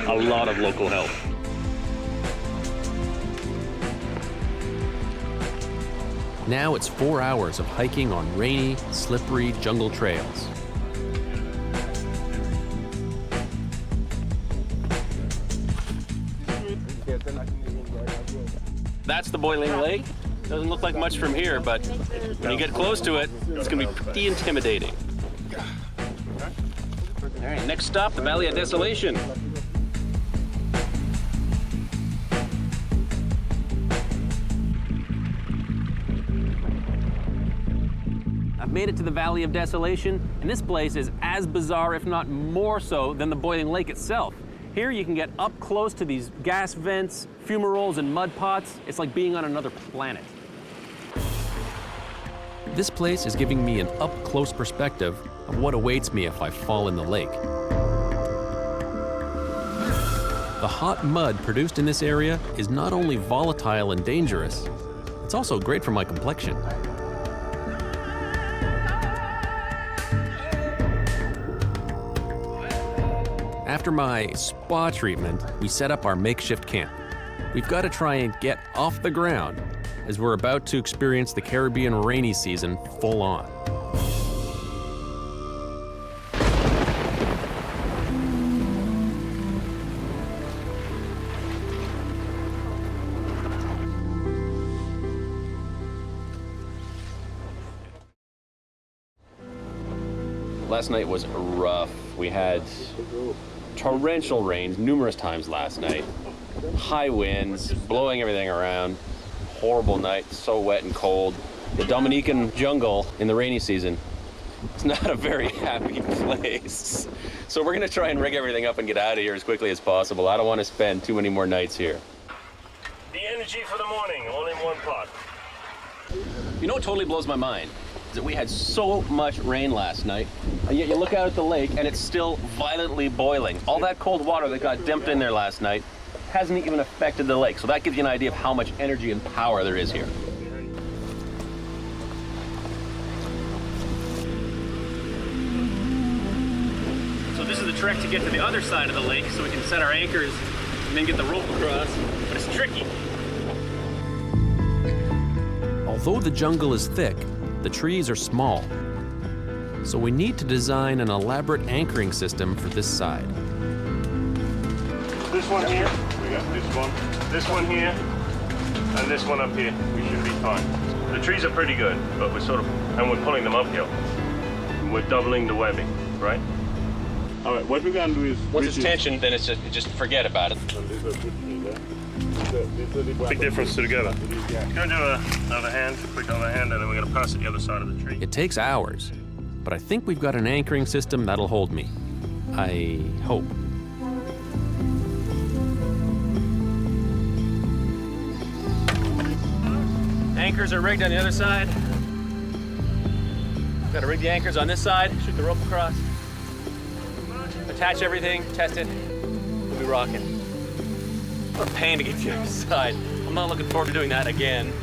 A lot of local help. Now it's 4 hours of hiking on rainy, slippery jungle trails. That's the boiling lake. Doesn't look like much from here, but when you get close to it, it's gonna be pretty intimidating. All right, next stop, the Valley of Desolation. I've made it to the Valley of Desolation, and this place is as bizarre, if not more so, than the boiling lake itself. Here you can get up close to these gas vents, fumaroles, and mud pots. It's like being on another planet. This place is giving me an up-close perspective of what awaits me if I fall in the lake. The hot mud produced in this area is not only volatile and dangerous, it's also great for my complexion. After my spa treatment, we set up our makeshift camp. We've got to try and get off the ground as we're about to experience the Caribbean rainy season full on. Last night was rough. We had torrential rains numerous times last night. High winds, blowing everything around. Horrible night, so wet and cold. The Dominican jungle in the rainy season, it's not a very happy place. So we're gonna try and rig everything up and get out of here as quickly as possible. I don't want to spend too many more nights here. The energy for the morning, all in one pot. You know what totally blows my mind? Is that we had so much rain last night, and yet you look out at the lake and it's still violently boiling. All that cold water that got dumped in there last night hasn't even affected the lake. So that gives you an idea of how much energy and power there is here. So this is the trek to get to the other side of the lake so we can set our anchors and then get the rope across, but it's tricky. Although the jungle is thick, the trees are small. So we need to design an elaborate anchoring system for this side. This one here, we got this one here, and this one up here. We should be fine. The trees are pretty good, but we're sort of, and we're pulling them uphill. We're doubling the webbing, right? All right, what we're gonna do is... Once it's tensioned, then it's just forget about it. Big difference together. We're gonna do another hand, a quick other hand, and then we're gonna pass it the other side of the tree. It takes hours, but I think we've got an anchoring system that'll hold me. I hope. Anchors are rigged on the other side. Got to rig the anchors on this side, shoot the rope across, attach everything, test it. We'll be rocking. What a pain to get to the other side. I'm not looking forward to doing that again.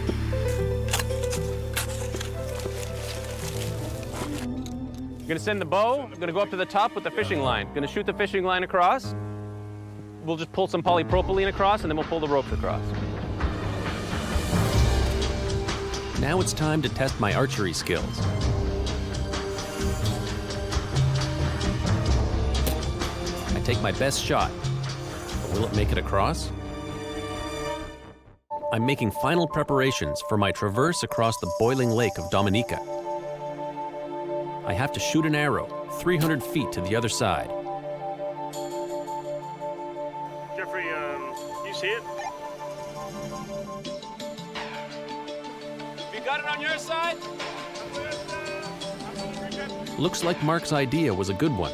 I'm gonna send the bow. I'm gonna go up to the top with the fishing line. Gonna shoot the fishing line across. We'll just pull some polypropylene across, and then we'll pull the ropes across. Now it's time to test my archery skills. I take my best shot, but will it make it across? I'm making final preparations for my traverse across the boiling lake of Dominica. I have to shoot an arrow 300 feet to the other side. Jeffrey, you see it? You got it on your side? Looks like Mark's idea was a good one.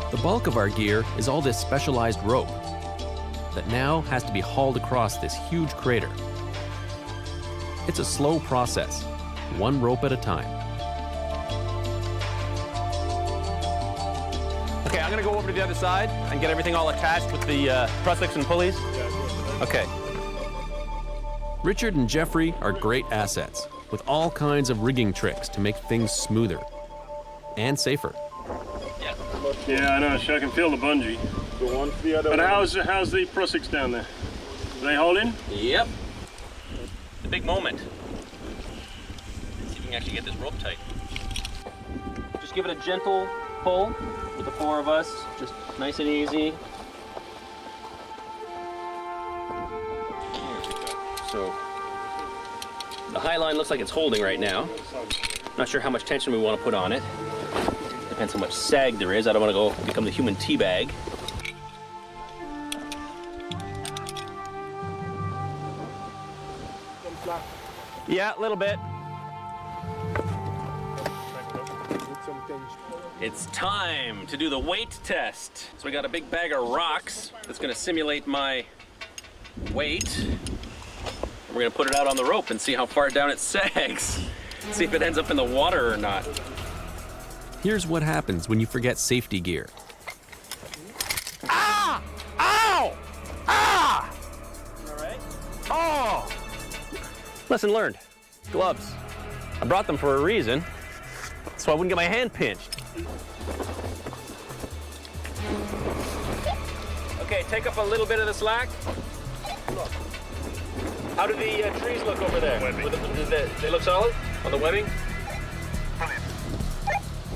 The bulk of our gear is all this specialized rope that now has to be hauled across this huge crater. It's a slow process, one rope at a time. Okay, I'm gonna go over to the other side and get everything all attached with the trussicks and pulleys. Okay. Richard and Jeffrey are great assets with all kinds of rigging tricks to make things smoother and safer. Yeah, I know. I can feel the bungee. Go on to the other But one. how's the trussicks down there? Are they holding? Yep. The big moment. See if we can actually get this rope tight. Just give it a gentle pull with the four of us, just nice and easy. So the high line looks like it's holding right now. Not sure how much tension we want to put on it. Depends how much sag there is. I don't want to go become the human tea bag. Yeah, a little bit. It's time to do the weight test. So we got a big bag of rocks that's gonna simulate my weight. We're gonna put it out on the rope and see how far down it sags. See if it ends up in the water or not. Here's what happens when you forget safety gear. Ah! Ow! Ah! All right? Oh! Lesson learned. Gloves. I brought them for a reason, so I wouldn't get my hand pinched. Okay, take up a little bit of the slack. How do the trees look over there? They look solid on the webbing? Brilliant.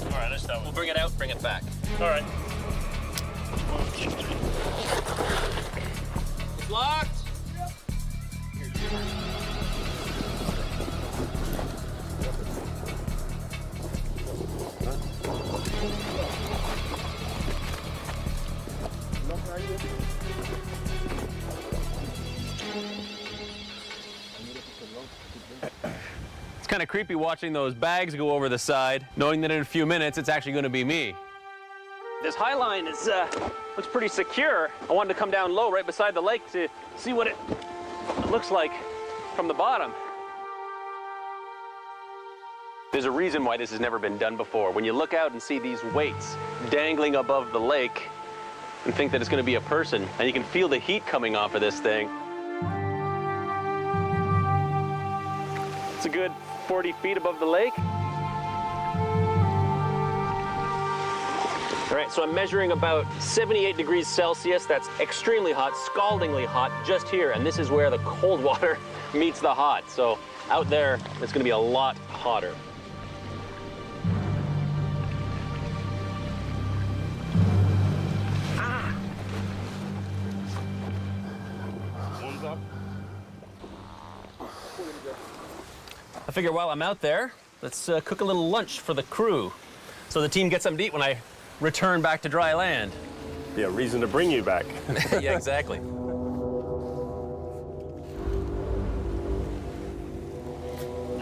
All right, let's start with We'll bring it out, bring it back. All right. It's locked. It's kind of creepy watching those bags go over the side, knowing that in a few minutes it's actually going to be me. This high line is looks pretty secure. I wanted to come down low right beside the lake to see what it looks like from the bottom. There's a reason why this has never been done before. When you look out and see these weights dangling above the lake and think that it's going to be a person, and you can feel the heat coming off of this thing. It's a good 40 feet above the lake. All right, so I'm measuring about 78 degrees Celsius. That's extremely hot, scaldingly hot just here. And this is where the cold water meets the hot. So out there, it's gonna be a lot hotter. figure while I'm out there, let's cook a little lunch for the crew so the team gets something to eat when I return back to dry land. Yeah, reason to bring you back. Yeah, exactly.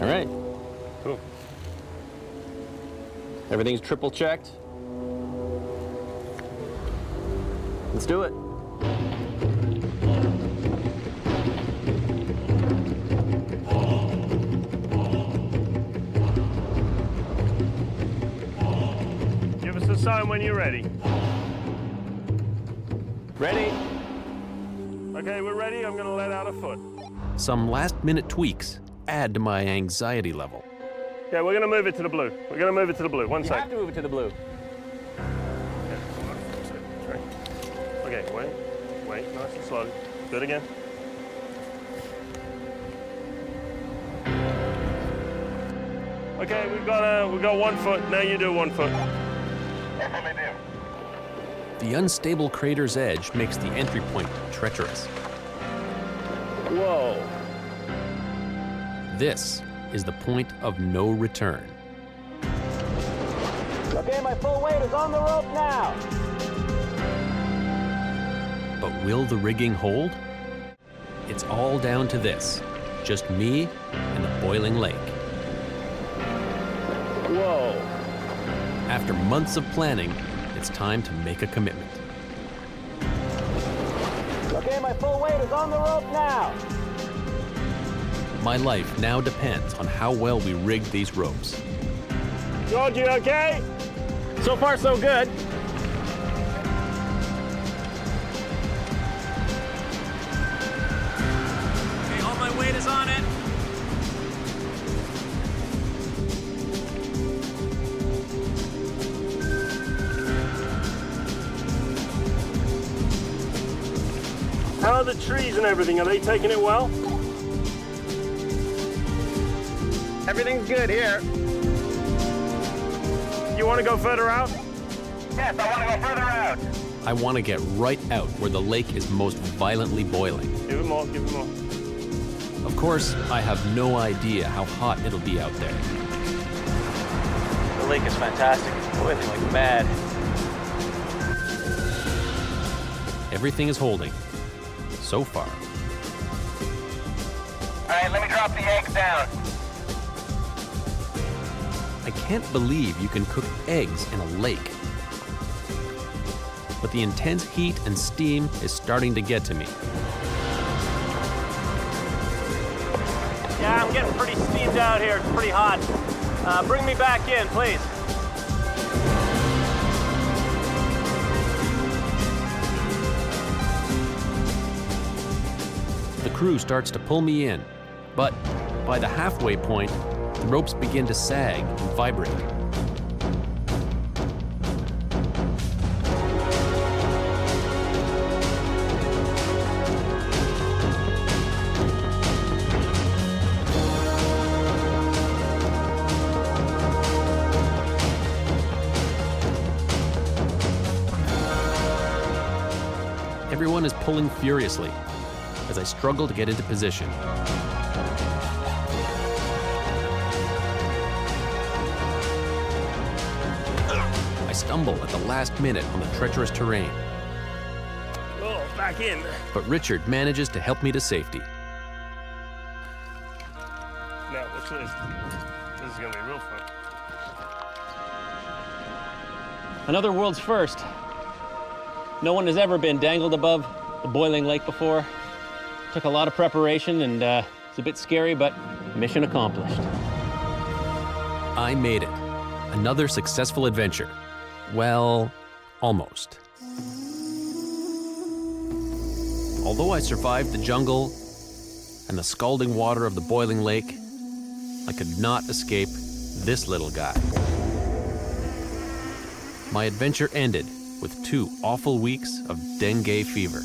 All right. Cool. Everything's triple checked. Let's do it. Give us a sign when you're ready. Ready? Okay, we're ready. I'm gonna let out a foot. Some last-minute tweaks add to my anxiety level. Yeah, we're gonna move it to the blue. We're gonna move it to the blue. One You sec. have to move it to the blue. Okay, wait, nice and slow. Do it again. Okay, we've got 1 foot. Now you do 1 foot. The unstable crater's edge makes the entry point treacherous. Whoa. This is the point of no return. Okay, my full weight is on the rope now. But will the rigging hold? It's all down to this. Just me and the boiling lake. Whoa. After months of planning, it's time to make a commitment. Okay, my full weight is on the rope now. My life now depends on how well we rig these ropes. George, you okay? So far, so good. Okay, all my weight is on it. How are the trees and everything? Are they taking it well? Everything's good here. You want to go further out? Yes, I want to go further out. I want to get right out where the lake is most violently boiling. Give it more, give it more. Of course, I have no idea how hot it'll be out there. The lake is fantastic. It's boiling like mad. Everything is holding. So far. All right, let me drop the eggs down. I can't believe you can cook eggs in a lake. But the intense heat and steam is starting to get to me. Yeah, I'm getting pretty steamed out here. It's pretty hot. Bring me back in, please. The crew starts to pull me in, but by the halfway point, the ropes begin to sag and vibrate. Everyone is pulling furiously as I struggle to get into position. I stumble at the last minute on the treacherous terrain. Oh, back in. But Richard manages to help me to safety. Now, watch this. This is going to be real fun. Another world's first. No one has ever been dangled above the boiling lake before. Took a lot of preparation and it's a bit scary, but mission accomplished. I made it. Another successful adventure. Well, almost. Although I survived the jungle and the scalding water of the boiling lake, I could not escape this little guy. My adventure ended with 2 awful weeks of dengue fever.